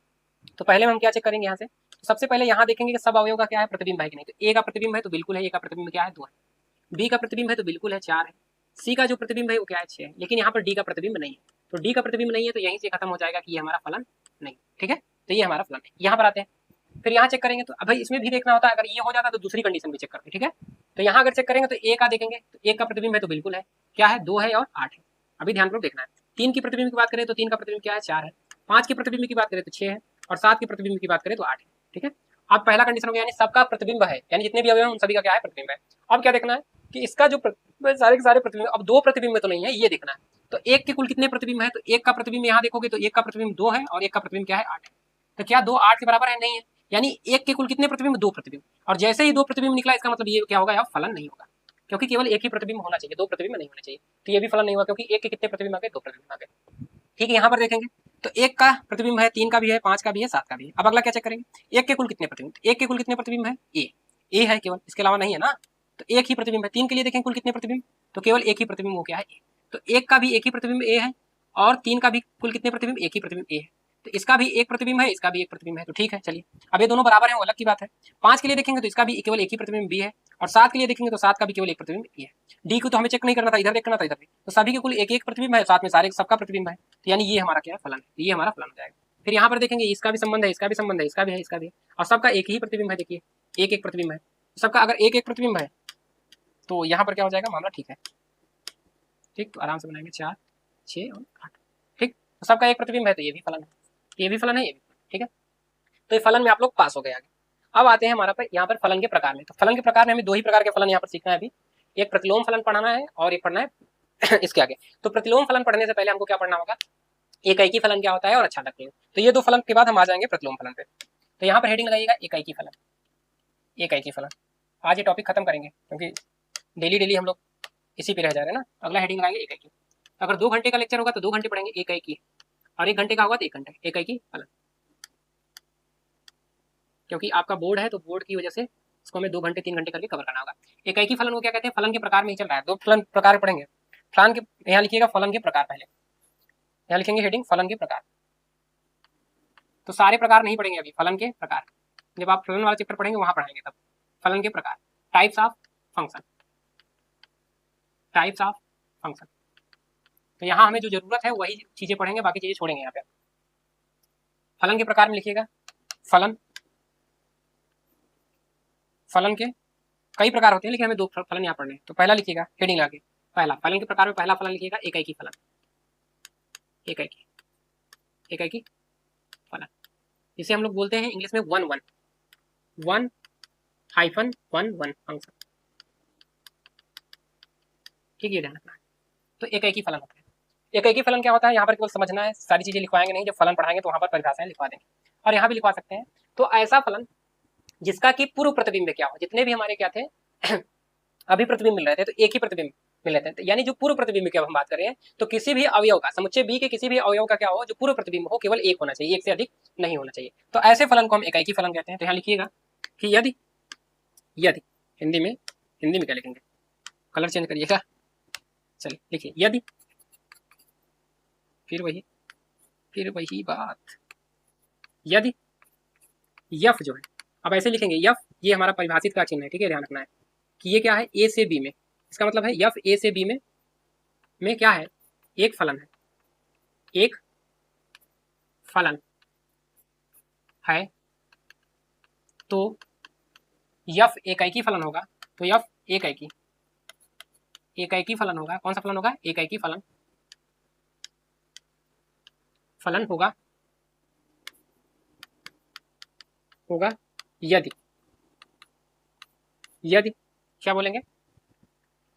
A: तो पहले हम क्या चेक करेंगे यहाँ से, सबसे पहले यहाँ देखेंगे कि सब अवयव का क्या है, प्रतिबिंब है कि नहीं। तो ए का प्रतिबिंब है तो बिल्कुल है, ए का प्रतिबिंब क्या है 2 है, बी का प्रतिबिंब है तो बिल्कुल है 4 है, सी का जो प्रतिबिंब है वो क्या है 6 है। लेकिन यहाँ पर डी का प्रतिबिंब नहीं है, तो डी का प्रतिबिंब नहीं है तो यहीं से खत्म हो जाएगा कि ये हमारा फलन नहीं। ठीक है, तो ये हमारा फलन है। यहाँ पर आते हैं, फिर यहाँ चेक करेंगे। तो अब भाई इसमें भी देखना होता है, अगर ये हो जाता तो दूसरी कंडीशन भी चेक करते। ठीक है, तो यहाँ अगर चेक करेंगे तो ए का देखेंगे, तो एक का प्रतिबिंब है तो बिल्कुल है, क्या है 2 है और 8 है। अभी ध्यानपूर्वक देखना है। 3 की प्रतिबिंब की बात करें तो 3 का प्रतिबिंब क्या है 4 है, 5 की प्रतिबिंब की बात करें तो 6 है, और 7 की प्रतिबिंब की बात करें तो 8 है। ठीक है, अब पहला कंडीशन हो गया, यानी सबका प्रतिबिंब है, यानी जितने भी अवयव हैं उन सभी का क्या है, प्रतिबिंब है। अब क्या देखना है कि इसका जो सारे के सारे प्रतिबिंब, अब 2 प्रतिबिंब में तो नहीं है, ये देखना है। तो एक के कुल कितने प्रतिबिंब है, तो एक का प्रतिबिंब यहाँ देखोगे तो एक का प्रतिबिंब 2 है और एक का प्रतिबिंब क्या है 8 है। तो क्या 2 8 के बराबर है, नहीं है। यानी एक के कुल कितने प्रतिबिंब, 2 प्रतिबिंब, और जैसे ही 2 प्रतिबिंब निकला इसका मतलब ये क्या होगा, यहाँ फलन नहीं होगा। क्योंकि केवल एक ही प्रतिबिंब होना चाहिए, दो प्रतिबिंब नहीं होने चाहिए। तो ये भी फलन नहीं हुआ क्योंकि एक के कितने प्रतिबिंब आ गए, दो प्रतिबिंब आ गए। ठीक है, यहाँ पर देखेंगे तो एक का प्रतिबिंब है, तीन का भी है, पांच का भी है, सात का भी है। अब अगला क्या चेक करेंगे, एक के कुल कितने प्रतिबिंब, एक के कुल कितने प्रतिबिंब है, ए है केवल, इसके अलावा नहीं है ना, तो एक ही प्रतिबिंब है। तीन के लिए देखें कुल कितने प्रतिबिंब, तो केवल एक ही प्रतिबिंब हो गया है ए। तो एक का भी एक ही प्रतिबिंब ए है और तीन का भी कुल कितने प्रतिबिंब, एक ही प्रतिबिंब ए है। तो इसका भी एक प्रतिबिंब है, इसका भी एक प्रतिबिंब है, तो ठीक है चलिए। अब ये दोनों बराबर हैं, वो अलग की बात है। पांच के लिए देखेंगे तो इसका भी केवल एक ही प्रतिबिंब बी है, और सात के लिए देखेंगे तो सात का भी केवल एक प्रतिबिंब ए है। डी को तो हमें चेक नहीं करना था, इधर देखना था, इधर भी तो सभी के कुल एक एक प्रतिबिंब है, साथ में सारे सबका प्रतिबिंब है, तो यानी ये हमारा क्या है, फलन है, ये हमारा फलन हो जाएगा। फिर यहाँ पर देखेंगे इसका भी संबंध है, इसका भी संबंध है, इसका भी है, इसका भी है, और सबका एक ही प्रतिबिंब है। देखिए एक एक प्रतिबिंब है, सबका अगर एक एक प्रतिबिंब है तो यहाँ पर क्या हो जाएगा, मामला ठीक है। ठीक, तो आराम से बनाएंगे, 4, 6 और 8। ठीक, तो सबका एक प्रतिबिंब है, तो ये भी फलन है, ये भी फलन है, ये भी। ठीक है, तो ये फलन में आप लोग पास हो गए आगे। अब आते हैं हमारा पर यहाँ पर फलन के प्रकार में। तो फलन के प्रकार में हमें दो ही प्रकार के फलन यहाँ पर सीखना है अभी, एक प्रतिलोम फलन पढ़ाना है और एक पढ़ना है इसके आगे। तो प्रतिलोम फलन पढ़ने से पहले हमको क्या पढ़ना होगा, एकाएकी फलन क्या होता है और अच्छा रखेंगे। तो ये दो फलन के बाद हम आ जाएंगे प्रतिलोम फलन पे। तो यहाँ पर हेडिंग लगाइएगा एकाएकी फलन, एकाएकी फलन। आज ये टॉपिक खत्म करेंगे क्योंकि डेली डेली हम लोग इसी पे रह जा रहे हैं ना। अगला हेडिंग लगाएंगे एकाएकी। अगर 2 घंटे का लेक्चर होगा तो 2 घंटे पढ़ेंगे एकाएकी, और 1 घंटे का होगा तो 1 घंटे एकाएकी फलन। क्योंकि आपका बोर्ड है तो बोर्ड की वजह से इसको हमें 2 घंटे 3 घंटे करके कवर करना होगा। एकाएकी फलन को क्या कहते हैं, फलन के प्रकार में ही चल रहा है, दो फलन प्रकार पढ़ेंगे। फलन के यहाँ लिखिएगा फलन के प्रकार, पहले यहाँ लिखेंगे हेडिंग फलन के प्रकार। तो सारे प्रकार नहीं पढ़ेंगे अभी, फलन के प्रकार जब आप फलन वाला चैप्टर पढ़ेंगे वहां पढ़ाएंगे तब। फलन के प्रकार, types of function, types of function. तो यहाँ हमें जो जरूरत है वही चीजें पढ़ेंगे, बाकी चीजें छोड़ेंगे यहाँ पे। फलन के प्रकार में लिखिएगा फलन, फलन के कई प्रकार होते हैं लेकिन हमें दो फलन यहाँ पढ़ने हैं। तो पहला लिखिएगा हेडिंग आगे, पहला फलन के प्रकार में पहला फलन लिखिएगा एकाएकी फलन, एकाएकी, एकाएकी फलन, जिसे हम लोग बोलते हैं इंग्लिश में 1 फंक्शन। ठीक है, ध्यान रखना है। तो एकाएकी फलन होता है। एकाएकी फलन क्या होता है, यहाँ पर केवल समझना है, सारी चीजें लिखवाएंगे नहीं, जब फलन पढ़ाएंगे तो वहां पर परिभाषाएं लिखवा देंगे, और यहाँ भी लिखवा सकते हैं। तो ऐसा फलन जिसका कि पूर्व प्रतिबिंब क्या हो, जितने भी हमारे क्या थे अभी प्रतिबिंब मिल रहे थे तो एक ही प्रतिबिंब मिल रहे थे, यानी जो पूर्व प्रतिबिंब की हम बात कर रहे हैं, तो किसी भी अवयव का, समुच्चय बी के किसी भी अवयव का क्या हो, जो पूर्व प्रतिबिंब हो केवल एक होना चाहिए, एक से अधिक नहीं होना चाहिए। तो ऐसे फलन को हम एकाएकी फलन कहते हैं। तो यहाँ लिखिएगा कि यदि, यदि हिंदी में क्या लिखेंगे, कलर चेंज करिएगा, चलिए लिखिए यदि, फिर वही बात, यदि यफ जो है, अब ऐसे लिखेंगे यफ, ये हमारा परिभाषित का चिन्ह है। ठीक है, ध्यान रखना है कि ये क्या है, ए से बी में, इसका मतलब है यफ ए से बी में क्या है, एक फलन है, एक फलन है। तो यफ एकाएकी फलन होगा, तो यफ एकाएकी फलन होगा। कौन सा फलन होगा, एकाएकी फलन होगा यदि क्या बोलेंगे,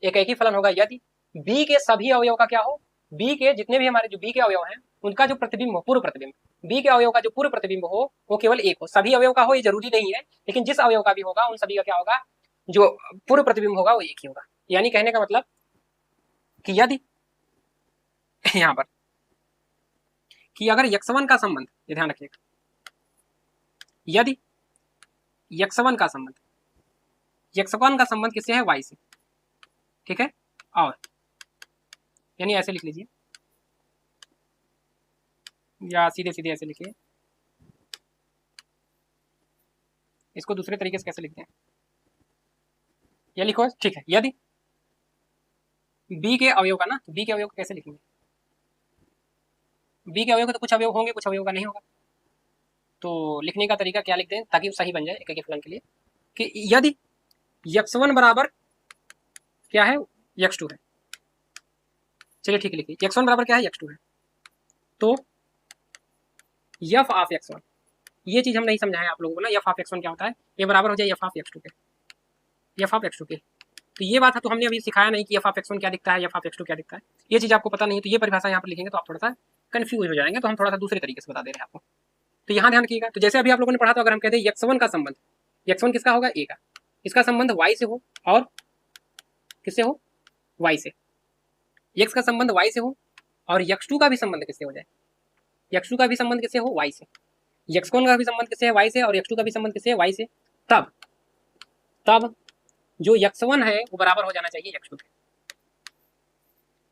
A: एकाएकी फलन होगा यदि बी के सभी अवयव का क्या हो, बी के जितने भी हमारे जो बी के अवयव हैं उनका जो प्रतिबिंब हो, पूर्व प्रतिबिंब, बी के अवयव का जो पूर्व प्रतिबिंब हो वो केवल एक हो। सभी अवयव का हो ये जरूरी नहीं है, लेकिन जिस अवयव का भी होगा उन सभी का क्या होगा, जो पूर्व प्रतिबिंब होगा वो एक ही होगा। यानी कहने का मतलब कि यदि यहाँ पर कि अगर x1 का संबंध, ये ध्यान रखिएगा, यदि x1 का संबंध किससे है, y से, ठीक है, और यानी ऐसे लिख लीजिए या सीधे सीधे ऐसे लिखिए, इसको दूसरे तरीके से कैसे लिखते हैं, ये लिखो, ठीक है। यदि बी के अवयव का ना, तो बी के अवयव को कैसे लिखेंगे, बी के अवयव का तो कुछ अवयव होंगे, कुछ अवयव का नहीं होगा। तो लिखने का तरीका क्या लिखते हैं ताकि वो सही बन जाए एकाएकी फलन के लिए, कि यदि x1 बराबर क्या है, x2 है, चलिए ठीक है लिखिए, x1 बराबर क्या है, x2 है, तो f ऑफ x1, ये चीज हम नहीं समझाए आप लोगों को ना, f ऑफ x1 क्या होता है, ये बराबर हो जाए f ऑफ x2 के, f ऑफ x2 के। तो ये बात है, तो हमने अभी सिखाया नहीं कि f ऑफ x1 क्या दिखता है, f ऑफ x2 क्या दिखता है, ये चीज आपको पता नहीं है। तो ये परिभाषा यहाँ पर लिखेंगे तो आप थोड़ा सा कंफ्यूज हो जाएंगे, तो हम थोड़ा सा दूसरे तरीके से बता दे रहे हैं आपको। तो यहाँ ध्यान रखिएगा, तो जैसे अभी आप लोगों ने पढ़ा, तो अगर हम कहते हैं x1 का संबंध, x1 किसका होगा, a का, इसका संबंध y से हो और किससे हो, y से, x का संबंध y से हो और x2 का भी संबंध किससे हो जाए, x2 का भी संबंध किससे हो, y से, x1 का भी संबंध किससे है, y से, और x2 का भी संबंध किससे है, y से, तब तब जो x1 है वो बराबर हो जाना चाहिए x2 के।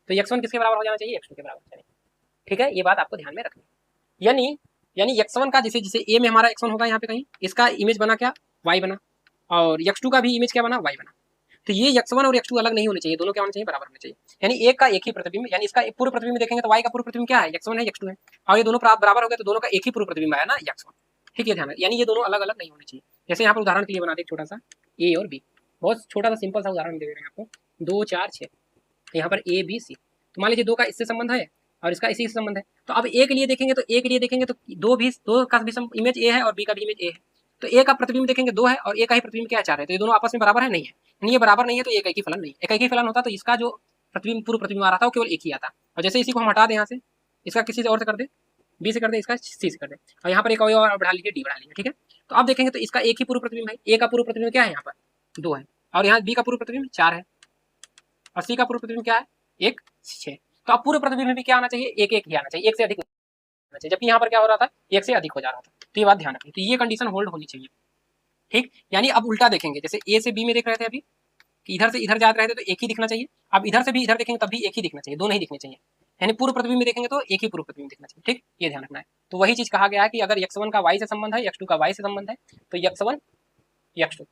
A: तो x1 किसके बराबर हो जाना चाहिए, x2 के बराबर हो जाना चाहिए। ठीक है, ये बात आपको ध्यान में रखनी है। यानी x1 का जैसे जैसे a में हमारा x1 होगा यहाँ पे कहीं, इसका इमेज बना क्या, y बना, और x2 का भी इमेज क्या बना, y बना। तो ये x1 और x2 अलग नहीं होने चाहिए, दोनों क्या होने चाहिए, बराबर होने चाहिए। यानी एक का एक ही प्रतिबिंब, यानी इसका पूर्व प्रतिबिंब देखेंगे तो y का पूर्व प्रतिबिंब क्या है, x1 है, x2 है, और ये दोनों बराबर हो गए तो दोनों का एक ही पूर्व प्रतिबिंब आया ना, x1। ठीक है, ध्यान, यानी ये दोनों अलग अलग नहीं होने चाहिए। जैसे यहाँ पर उदाहरण के लिए बना दे छोटा सा a और b, बहुत छोटा सा सिंपल सा उदाहरण दे रहे हैं आपको, 2 4 6, यहाँ पर a b c, तो मान लीजिए दो का इससे संबंध है और इसका इसी से संबंध है। तो अब ए के लिए देखेंगे तो दो का भी इमेज ए है और बी का भी इमेज ए है। तो ए का प्रतिबिंब देखेंगे 2 है और ए का ही प्रतिबिंब क्या है, 4 है। तो ये दोनों आपस में बराबर है, नहीं है, यानी ये बराबर नहीं है, तो एक ही फलन नहीं, एक ही फलन होता तो इसका जो प्रतिबिंब पूर्व प्रतिबिंब आ रहा था वो केवल एक ही आता। और जैसे इसी को हम हटा दें यहाँ से, इसका किसी से और से कर दे, बी से कर दे, इसका सी से कर दे, और यहाँ पर एक और बढ़ा लीजिए, डी बढ़ा लीजिए। ठीक है, तो अब देखेंगे तो इसका एक ही पूर्व प्रतिबिंब है, ए का पूर्व प्रतिबिंब क्या है यहाँ पर 2 है, और यहाँ बी का पूर्व प्रतिबिंब 4 है, और सी का पूर्व प्रतिबिंब क्या है 1 6। तो अब पूरे प्रतिबिंब में भी क्या आना चाहिए, एक एक ही आना चाहिए, एक से अधिक आना चाहिए, जबकि यहाँ पर क्या हो रहा था, एक से अधिक हो जा रहा था। तो ये बात ध्यान रखनी, तो ये कंडीशन होल्ड होनी चाहिए। ठीक, यानी अब उल्टा देखेंगे, जैसे ए से बी में देख रहे थे अभी कि इधर से इधर जा रहे थे तो एक ही दिखना चाहिए, अब इधर से भी इधर देखेंगे तब भी एक ही दिखना चाहिए, दो नहीं दिखने चाहिए। यानी पूर्व प्रतिबिंब में देखेंगे तो एक ही पूर्व प्रतिबिंब दिखना चाहिए। ठीक, ये ध्यान रखना है। तो वही चीज कहा गया है कि अगर x1 का y से संबंध है, x2 का y से संबंध है, तो x1 x2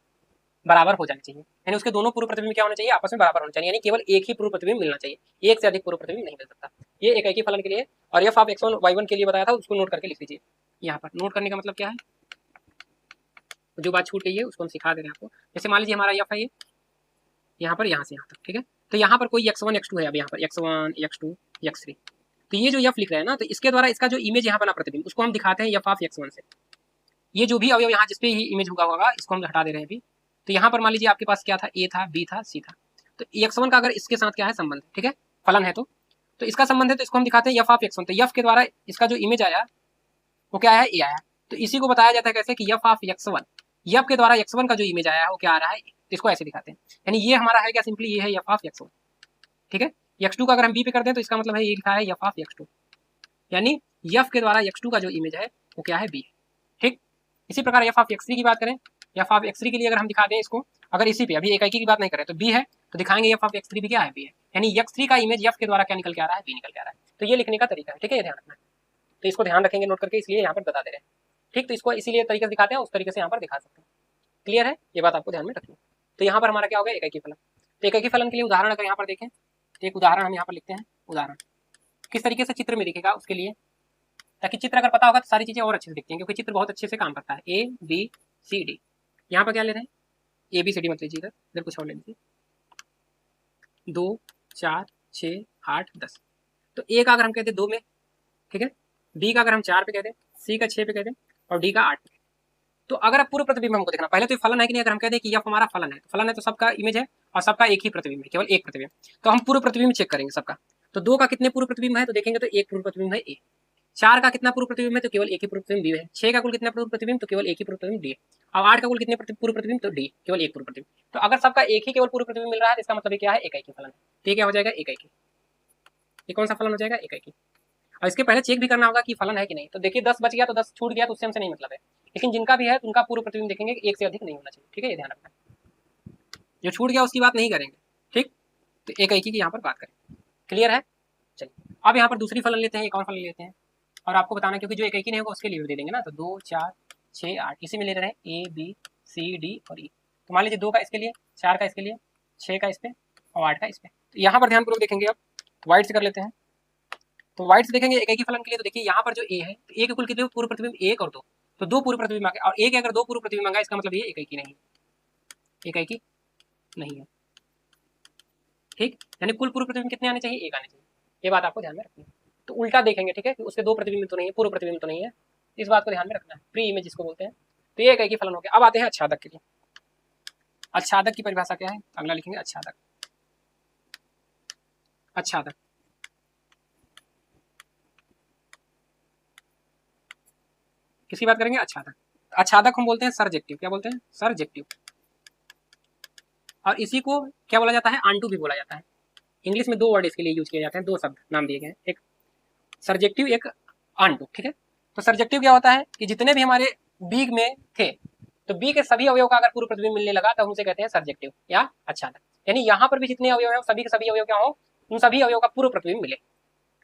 A: बराबर हो जाने चाहिए, यानी उसके दोनों पूर्व प्रतिबिंब क्या होने चाहिए, आपस में बराबर होने चाहिए, यानी केवल एक ही पूर्व प्रतिबिंब मिलना चाहिए, एक से अधिक पूर्व प्रतिबिंब नहीं मिल सकता। ये एक ही फलन के लिए। और एफ ऑफ x1 y1 के लिए बताया था, उसको नोट करके लिख लीजिए। यहाँ पर नोट करने का मतलब क्या है, जो बात छूट गई है उसको हम सिखा दे रहे हैं आपको। जैसे मान लीजिए हमारा एफ है ये, यहाँ पर यहाँ से यहाँ तक, ठीक है, तो यहाँ पर कोई x1 x2 है, अब यहाँ पर x1 x2 x3, तो ये जो एफ लिख रहे हैं ना, तो इसके द्वारा इसका जो इमेज यहाँ बना प्रतिबिंब, उसको हम दिखाते हैं एफ ऑफ x1 से। ये जो भी अवयव यहाँ जिसपे ही इमेज होगा इसको हम हटा दे रहे हैं अभी। तो यहाँ पर मान लीजिए आपके पास क्या था, ए था, बी था, सी था, तो x1 का अगर इसके साथ क्या है संबंध, ठीक है, फलन है, तो इसका संबंध है, तो इसको हम दिखाते हैं एफ ऑफ x1। तो एफ के द्वारा इसका जो इमेज आया वो क्या आया, ए आया। तो इसी को बताया जाता है कैसे कि एफ ऑफ x1, एफ के द्वारा x1 का जो इमेज आया है वो क्या आ रहा है, तो इसको ऐसे दिखाते हैं। यानी ये हमारा है क्या, सिंपली ये है एफ ऑफ x1। ठीक है, x2 का अगर हम बी पे कर दें तो इसका मतलब है ये लिखा है एफ ऑफ x2, यानी एफ के द्वारा x2 का जो इमेज है वो क्या है, बी। ठीक, इसी प्रकार एफ ऑफ x3 की बात करें, एफ ऑफ x3 के लिए अगर हम दिखा दें इसको, अगर इसी पे अभी एक की बात नहीं करें तो बी है, तो दिखाएंगे एफ ऑफ x3 भी क्या है, बी है, यानी x3 का इमेज एफ के द्वारा क्या निकल के आ रहा है, बी निकल के आ रहा है। तो ये लिखने का तरीका है। ठीक है, ये ध्यान रखना है, तो इसको ध्यान रखेंगे नोट करके, इसलिए यहाँ पर बता दे रहे हैं। ठीक, तो इसको इसीलिए तरीके से दिखाते हैं, उस तरीके से यहाँ पर दिखा सकते हैं। क्लियर है, ये बात आपको ध्यान में रखनी है। तो यहाँ पर हमारा क्या हो गया, एक फलन। तो एक फलन के लिए उदाहरण अगर यहाँ पर देखें, तो एक उदाहरण हम यहाँ पर लिखते हैं। उदाहरण किस तरीके से चित्र में दिखेगा उसके लिए, ताकि चित्र अगर पता होगा तो सारी चीजें और अच्छे से दिखती हैं, क्योंकि चित्र बहुत अच्छे से काम करता है। ए बी सी डी, यहाँ पर क्या ले रहे हैं, ए बी सी डी मत लीजिए, इधर कुछ और ले लीजिए, 2 4 6 8 10। तो ए का अगर हम कहते हैं 2 में, ठीक है, बी का अगर हम 4 पे कहते हैं, सी का 6 पे कहते हैं, और डी का 8 पे। तो अगर आप पूर्व प्रतिबिंब हमको देखना, पहले तो फलन है कि नहीं, अगर हम कहते हैं कि यह हमारा फलन है, तो फलन है तो सबका इमेज है और सबका एक ही प्रतिबिंब है, केवल एक प्रतिबिंब। तो हम पूर्व प्रतिबिंब चेक करेंगे सबका। तो 2 का कितने पूर्व प्रतिबिंब है, तो देखेंगे तो एक पूर्व प्रतिबिंब है ए। 4 का कितना पूर्व प्रतिबिंब है, तो केवल एक ही पूर्व प्रतिबिंब बी है। 6 का कुल कितना पूर्व प्रतिबिंब, तो केवल एक ही पूर्व प्रतिबिंब डी है। और 8 का कुल कितने पूर्व प्रतिबिंब, तो डी, केवल एक पूर्व प्रतिबिंब। तो अगर सबका एक ही केवल पूर्व प्रतिबिंब मिल रहा है, तो इसका मतलब क्या है, एक ही फलन है। ठीक है, क्या हो जाएगा, एक ही। ये कौन सा फलन हो जाएगा, एक ही। और इसके पहले चेक भी करना होगा कि फलन है कि नहीं। तो देखिए 10 बच गया तो 10 छूट गया, तो उससे हमसे नहीं मतलब है, लेकिन जिनका भी है उनका पूर्व प्रतिबिंब देखेंगे, एक से अधिक नहीं होना चाहिए। ठीक है, ये ध्यान रखना है, जो छूट गया उसकी बात नहीं करेंगे। ठीक, तो एक की यहाँ पर बात करें। क्लियर है, चलिए अब यहाँ पर दूसरी फलन लेते हैं, एक और फलन लेते हैं, और आपको बताना, क्योंकि जो एक नहीं होगा उसके लिए दे देंगे ना। तो 2 4 6 8 इसी में ले रहे हैं, ए बी सी डी और ई। तो मान लीजिए 2 का इसके लिए, 4 का इसके लिए, 6 का इस पे और 8 का इस पे। तो यहाँ पर ध्यानपूर्वक देखेंगे, अब वाइट से कर लेते हैं। तो वाइट से देखेंगे एक ही फलन के लिए, तो देखिए यहाँ पर जो ए है, तो ए के कुल कितने पूर्व प्रतिबिंब, एक और 2, तो 2 पूर्व प्रतिबिंब आ गए, और एक अगर 2 पूर्व प्रतिबिंब आ गए, इसका मतलब ये एक ही नहीं, एक ही नहीं है। ठीक, यानी कुल पूर्व प्रतिबिंब कितने आने चाहिए, एक आने चाहिए। ये बात आपको ध्यान में रखनी है। तो उल्टा देखेंगे, ठीक है, कि उसके 2 प्रतिबिंब तो नहीं है, पूर्व प्रतिबिंब तो नहीं है, इस बात को ध्यान में रखना है। प्री इमेज जिसको बोलते हैं। तो ये एक ही फलन हो गया। अब आते हैं अच्छादक के लिए। अच्छादक की परिभाषा क्या है, अगला लिखेंगे अच्छादक। अच्छादक किसकी बात करेंगे, अच्छादक। अच्छादक हम बोलते हैं सरजेक्टिव, क्या बोलते हैं, सरजेक्टिव। और इसी को क्या बोला जाता है, आंटू भी बोला जाता है। इंग्लिश में दो वर्ड इसके लिए यूज किए जाते हैं, दो शब्द नाम दिए गए हैं, एक सर्जेक्टिव एक आंटू, ठीक है। तो सर्जेक्टिव क्या होता है कि जितने भी हमारे बी में थे, तो बी के सभी अवयव का अगर पूर्व प्रतिबिंब मिलने लगा तो हम उसे कहते हैं सर्जेक्टिव या आच्छादक। यानी यहाँ पर भी जितने अवयव है सभी के सभी अवयव क्या हो, उन सभी अवयव का पूर्व प्रतिबिंब मिले,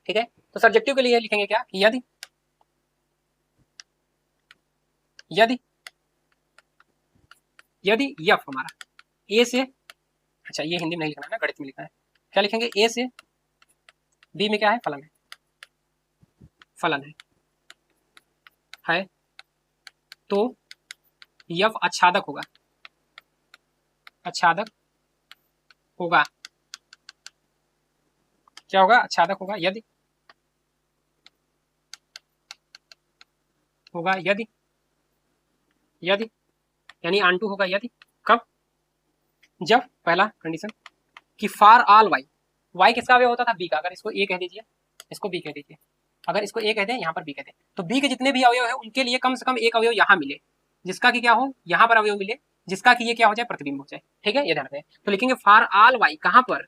A: ठीक है। तो सर्जेक्टिव के लिए लिखेंगे क्या, यदि यदि यदि यफ हमारा ए से, अच्छा ये हिंदी में नहीं लिखना है ना, गणित में लिखना है, क्या लिखेंगे, ए से बी में क्या है, फलन है, फलन है तो यफ आच्छादक होगा, आच्छादक होगा, क्या होगा, आच्छादक होगा, यदि होगा, यदि यदि यानी आंटू होगा यदि, कब, जब पहला कंडीशन कि फॉर ऑल वाई, वाई किसका अवयव होता था, बी का, अगर इसको ए कह दीजिए, इसको बी कह दीजिए, अगर इसको ए कह दें, यहाँ पर बी कह दें, तो बी के जितने भी अवयव है उनके लिए कम से कम एक अवयव यहाँ मिले, जिसका कि क्या हो, यहाँ पर अवयव मिले, जिसका कि ये क्या हो जाए, प्रतिबिंब हो जाए, ठीक है, ये ध्यान रखें। तो लिखेंगे फॉर ऑल वाई, कहाँ पर,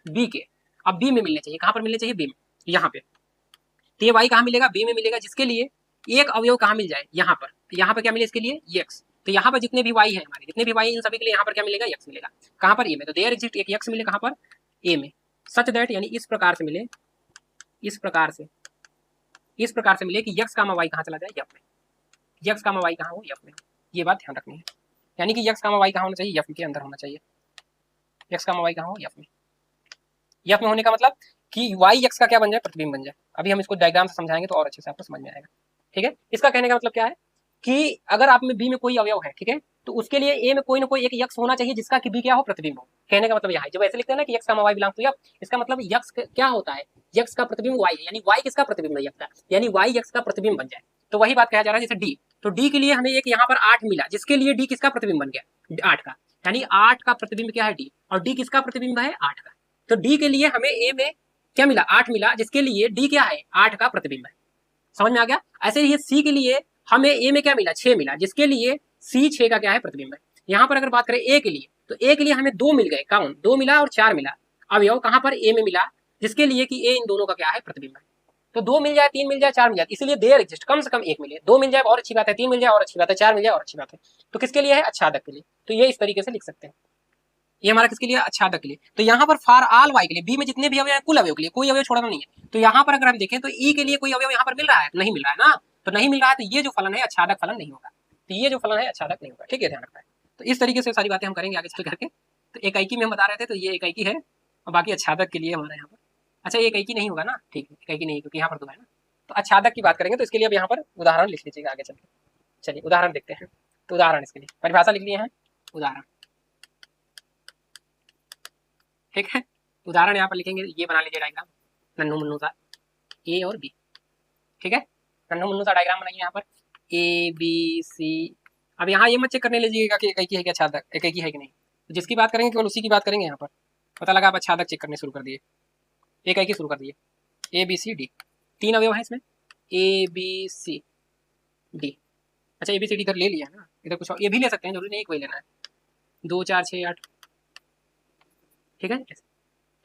A: बी के, अब बी में मिलने चाहिए, कहाँ पर मिलने चाहिए, बी में, यहाँ पे, तो ये वाई कहाँ मिलेगा, बी में मिलेगा, जिसके लिए एक अवयव कहाँ मिल जाए, यहाँ पर, यहाँ पर क्या मिले इसके लिए, यक्स, तो यहाँ पर जितने भी वाई है हमारे, जितने भी वाई इन सभी के लिए यहाँ पर क्या मिलेगा, यक्स मिलेगा, कहाँ पर, ए में, तो देयर एग्जिस्ट एक यक्स मिले कहाँ पर, ए में, सच दैट यानी इस प्रकार से मिले, इस प्रकार से मिले कि यक्स कामा वाई कहाँ चला जाए, यफ में, यक्स कामा वाई कहाँ हो, यफ में, ये बात ध्यान रखनी है, यानी कि यक्स कामा वाई कहाँ होना चाहिए, यफ के अंदर होना चाहिए, यक्स कामा वाई कहाँ हो, यफ में, यफ में होने का मतलब कि वाई यक्स का क्या बन जाए, प्रतिबिंब बन जाए। अभी हम इसको डायग्राम से समझाएंगे तो और अच्छे से आपको समझ में आएगा, ठीक है। इसका कहने का मतलब क्या है कि अगर आप में बी में कोई अवयव है, ठीक है, तो उसके लिए ए में कोई ना कोई एक यक्स होना चाहिए जिसका कि बी क्या हो, प्रतिबिंब हो। कहने का मतलब यहाँ है, जब ऐसे लिखते हैं ना कि x comma y belong to f, इसका मतलब यक्स क्या होता है, यक्स का प्रतिबिंब वाई है, यानी वाई किसका प्रतिबिंब है, यक्स का, यानी वाई यक्स का प्रतिबिंब बन जाए। तो वही बात कहा जा रहा है, जैसे डी, तो डी के लिए हमें एक यहाँ पर 8 मिला, जिसके लिए डी किसका प्रतिबिंब बन गया, 8 का, यानी 8 का प्रतिबिंब क्या है, डी, और डी किसका प्रतिबिंब है, 8 का। तो डी के लिए हमें ए में क्या मिला, 8 मिला, जिसके लिए डी क्या है, 8 का प्रतिबिंब है। समझ में आ गया। ऐसे ही सी के लिए हमें ए में क्या मिला, 6 मिला, जिसके लिए सी 6 का क्या है, प्रतिबिंब है। यहाँ पर अगर बात करें ए के लिए, तो ए के लिए हमें 2 मिल गए, कौन, 2 मिला और 4 मिला अवयव, कहाँ पर, ए में मिला, जिसके लिए कि ए इन दोनों का क्या है, प्रतिबिंब है। तो 2 मिल जाए, 3 मिल जाए, 4 मिल जाए, इसलिए देयर एग्जिस्ट, कम से कम 1 मिले, 2 मिल जाए और अच्छी बात है, 3 मिल जाए और अच्छी बात है, 4 मिल जाए और अच्छी बात है। तो किसके लिए है, आच्छादक के लिए। तो ये इस तरीके से लिख सकते हैं, ये हमारा किसके लिए, आच्छादक के लिए। तो यहाँ पर फॉर ऑल वाई के लिए, बी में जितने भी अवयव है कुल अवयव के लिए कोई अवयव छोड़ना नहीं है। तो यहाँ पर अगर हम देखें तो ई के लिए कोई अवयव यहाँ पर मिल रहा है, नहीं मिल रहा है ना, तो नहीं मिल रहा है, तो ये जो फलन है आच्छादक फलन नहीं होगा, तो ये जो फलन है आच्छादक नहीं होगा, ठीक है, ध्यान रखना है। तो इस तरीके से सारी बातें हम करेंगे आगे चल करके। तो इकाई में हम बता रहे थे, तो ये इकाई है, और बाकी आच्छादक के लिए हमारा यहाँ पर, अच्छा ये इकाई नहीं होगा ना, ठीक है, इकाई नहीं, क्योंकि यहाँ पर 2 है ना। तो आच्छादक की बात करेंगे, तो इसके लिए अब यहाँ पर उदाहरण लिख लीजिएगा आगे चल के। चलिए उदाहरण देखते हैं। तो उदाहरण, इसके लिए परिभाषा लिख लिए हैं, उदाहरण, ठीक है। उदाहरण यहाँ पर लिखेंगे, ये बना लीजिए डायग्राम, नन्नू मुन्नू सा, ए और बी, ठीक है, नन्नू मुन्नू सा डायग्राम बनाइए यहाँ पर, ए बी सी। अब यहाँ ये मत चेक करने लीजिएगा कि इकाई है क्या आच्छादक, इकाई है कि नहीं, तो जिसकी बात करेंगे केवल उसी की बात करेंगे। यहाँ पर पता लगा आप आच्छादक चेक करने शुरू कर दिए, इकाई शुरू कर दिए, ए बी सी डी, 3 अवयव है इसमें, ए बी सी डी। अच्छा ए बी सी डी इधर ले लिया है ना, इधर कुछ ये भी ले सकते हैं, जरूरी नहीं एक वही लेना है, 2 4 6 8, ठीक है।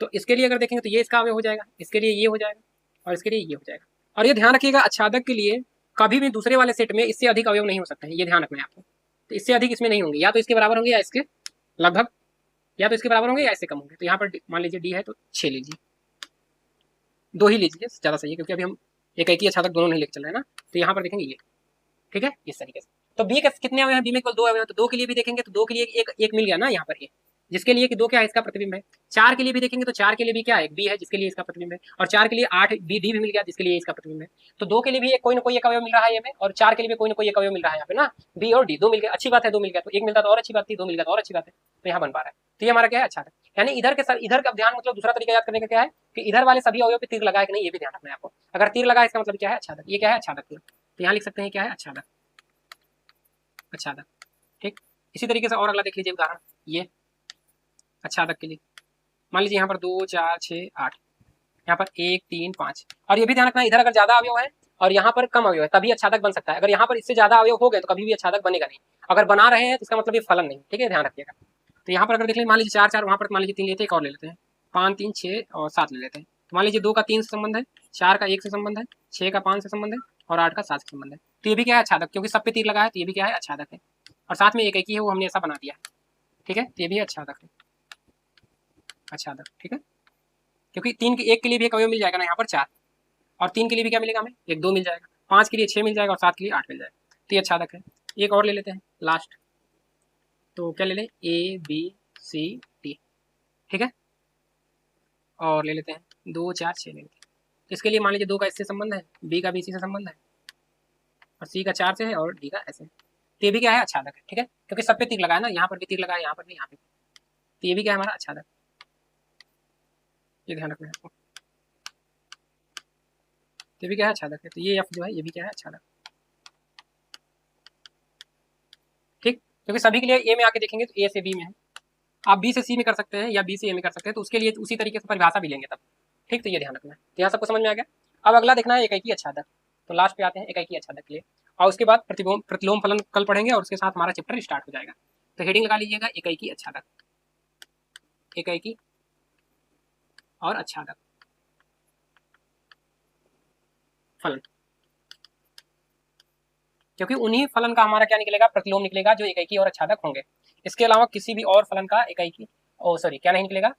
A: तो इसके लिए अगर देखेंगे तो ये इसका अवयव हो जाएगा, इसके लिए ये हो जाएगा, और इसके लिए ये हो जाएगा। और ये ध्यान रखिएगा, आच्छादक के लिए कभी भी दूसरे वाले सेट में इससे अधिक अवयव नहीं हो सकते हैं, ये ध्यान रखना है आपको। तो इससे अधिक इसमें नहीं होंगे, या तो इसके बराबर होंगे या इसके लगभग, या तो इसके बराबर होंगे या इससे कम होंगे। तो यहाँ पर मान लीजिए डी है तो 6 लीजिए, 2 ही लीजिए ज़्यादा सही है, क्योंकि अभी हम एक ही आच्छादक दोनों नहीं लेके चल रहे हैं ना। तो यहाँ पर देखेंगे ये, ठीक है, इस तरीके से। तो बी के कितने अवयव हैं, बी में केवल 2 अवयव हैं, तो 2 के लिए भी देखेंगे तो 2 के लिए एक मिल गया ना यहाँ पर, ये जिसके लिए कि 2 क्या है, इसका प्रतिबिंब है। 4 के लिए भी देखेंगे तो 4 के लिए भी क्या है, बी है, जिसके लिए इसका प्रतिबिंब है। और 4 के लिए 8 बी डी भी मिल गया, जिसके लिए इसका प्रतिबिंब है। तो 2 के लिए भी कोई ना कोई एक अवयव मिल रहा है ये में, और 4 के लिए भी कोई ना कोई एक अवयव मिल रहा है यहाँ पे ना, बी और डी 2 मिल गया, अच्छी बात है, 2 मिल गया, तो 1 मिलता तो और अच्छी बात थी, 2 मिल गया तो और अच्छी बात है, तो यहाँ बन पा रहा है। तो ये हमारा क्या है, अच्छा है। यानी इधर के इधर का ध्यान, मतलब दूसरा तरीका याद करने का क्या है कि इधर वाले सभी अवयव पे तीर लगाए कि नहीं, ये भी ध्यान रखना है आपको। अगर तीर लगा इसका मतलब क्या है, आच्छादक, ये क्या है, आच्छादक। तो यहाँ लिख सकते हैं क्या है, आच्छादक, आच्छादक, ठीक। इसी तरीके से और अगला देख लीजिए उदाहरण, ये आच्छादक के लिए मान लीजिए यहाँ पर 2 4 6 8, यहाँ पर 1 3 5, और ये भी ध्यान रखना है, इधर अगर ज्यादा अवयव है और यहाँ पर कम अवयव है तभी आच्छादक बन सकता है। अगर यहाँ पर इससे ज्यादा अवयव हो गए तो कभी भी आच्छादक बनेगा नहीं, अगर बना रहे हैं तो इसका मतलब ये फलन नहीं, ठीक है, ध्यान रखिएगा। तो यहाँ पर अगर देख लें, मान लीजिए 4 4, वहाँ पर मान लीजिए 3 लेते हैं, एक और ले लेते हैं, 5 3 6 और 7 ले लेते हैं। तो मान लीजिए 2 का 3 से संबंध है, 4 का 1 से संबंध है, 6 का 5 से संबंध है और 8 का 7 से संबंध है। तो ये भी क्या है, अच्छादक, क्योंकि सब पे तीर लगा है, तो ये भी क्या है, अच्छादक है। और साथ में एक ही है, वो हमने ऐसा बना दिया है, ठीक है, तो ये भी अच्छादक है, अच्छादक, ठीक है। क्योंकि 3 के 1 के लिए भी एक अवयव मिल जाएगा ना यहाँ पर 4, और 3 के लिए भी क्या मिलेगा हमें, 1 2 मिल जाएगा, 5 के लिए 6 मिल जाएगा और 7 के लिए 8 मिल जाएगा। तो ये अच्छादक है। एक और ले लेते हैं लास्ट, तो क्या ले लें, ए बी सी डी, ठीक है, और ले लेते हैं 2 4 6 ले लेते हैं। इसके लिए मान लीजिए 2 का इससे संबंध है, बी का बी सी से संबंध है, और सी का 4 से है और डी का ऐसे। तो ये भी क्या है, अच्छादक है, ठीक है, क्योंकि सब पे तीर लगा है ना, यहाँ पर भी तीर लगा है, यहाँ पर भी, यहाँ पे। तो ये भी क्या है हमारा, अच्छादक, ये ध्यान रखना है आपको। ये भी क्या है, अच्छादक है। तो ये एफ जो है, ये भी क्या है, अच्छादक, ठीक, क्योंकि सभी के लिए ए में आके देखेंगे तो ए से बी में है, आप बी से सी में कर सकते हैं या बी से ए में कर सकते हैं, तो उसके लिए उसी तरीके से परिभाषा भी लेंगे तब, ठीक। तो ये ध्यान रखना है। तो यहाँ सबको समझ में आ गया। अब अगला देखना है एकाकी अच्छादक। तो लास्ट पे आते हैं एकाकी अच्छादक के लिए, और उसके बाद प्रतिलोम फलन कल पढ़ेंगे और उसके साथ हमारा चैप्टर स्टार्ट हो जाएगा। तो हेडिंग लगा लीजिएगा, एकाकी अच्छादक, एकाकी और अच्छादक फलन, क्योंकि उन्हीं फलन का हमारा क्या निकलेगा, प्रतिलोम निकलेगा, जो एकाकी और अच्छादक होंगे। इसके अलावा किसी भी और फलन का एकाकी क्या नहीं निकलेगा,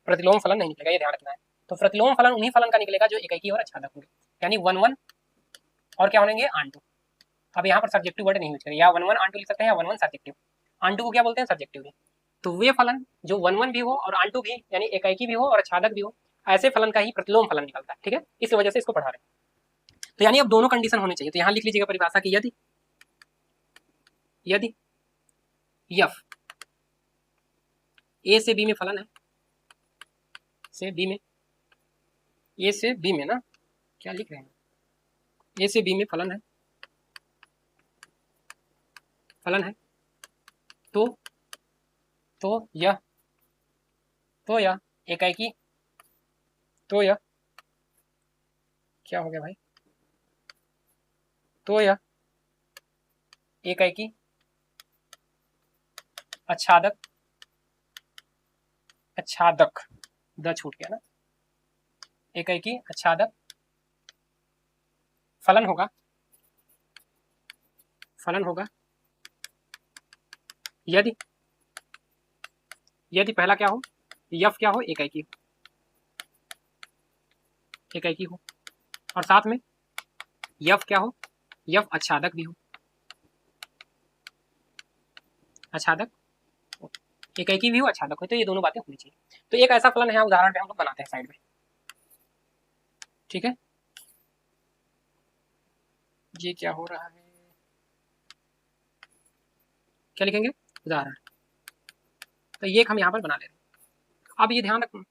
A: प्रतिलोम फलन नहीं निकलेगा, ये ध्यान रखना है। तो प्रतिलोम फलन उन्हीं फलन का निकलेगा जो एकाकी और अच्छादक होंगे, यानी 1 1 और क्या होंगे, आंटू। अब यहाँ पर सब्जेक्टिव वर्ड नहीं यूज करें, या 1 1 आंटू लिख सकते हैं, या 1 1 सब्जेक्टिव। आंटू को क्या बोलते हैं, सब्जेक्टिव भी। तो वे फलन जो 1 1 भी हो और आंटू भी, यानी एकाकी भी हो और अच्छादक भी हो, ऐसे फलन का ही प्रतिलोम फलन निकलता है, ठीक है। इस वजह से इसको पढ़ा रहे हैं। तो यानी अब दोनों कंडीशन होने चाहिए। तो यहाँ लिख लीजिएगा परिभाषा की, यदि यदि यफ ए से बी में फलन है, से बी में, ए से बी में ना, क्या लिख रहे हैं, ए से बी में फलन है, फलन है, तो यह एकाकी, तो यह क्या हो गया भाई, तो यह एकाकी अच्छादक, अच्छादक, द छूट गया ना, एकाकी अच्छादक फलन होगा, फलन होगा यदि यदि पहला क्या हो, यफ क्या हो, एकाकी हो, एकाकी हो, और साथ में यफ क्या हो, यफ अच्छादक भी हो, अच्छादक, एकाकी भी हो, अच्छादक हो। तो ये दोनों बातें होनी चाहिए। तो एक ऐसा फलन है, उदाहरण पे हम लोग बनाते हैं साइड में, ठीक है। ये क्या हो रहा है, क्या लिखेंगे, उदाहरण। तो ये हम यहाँ पर बना ले रहे हैं। अब ये ध्यान रखना,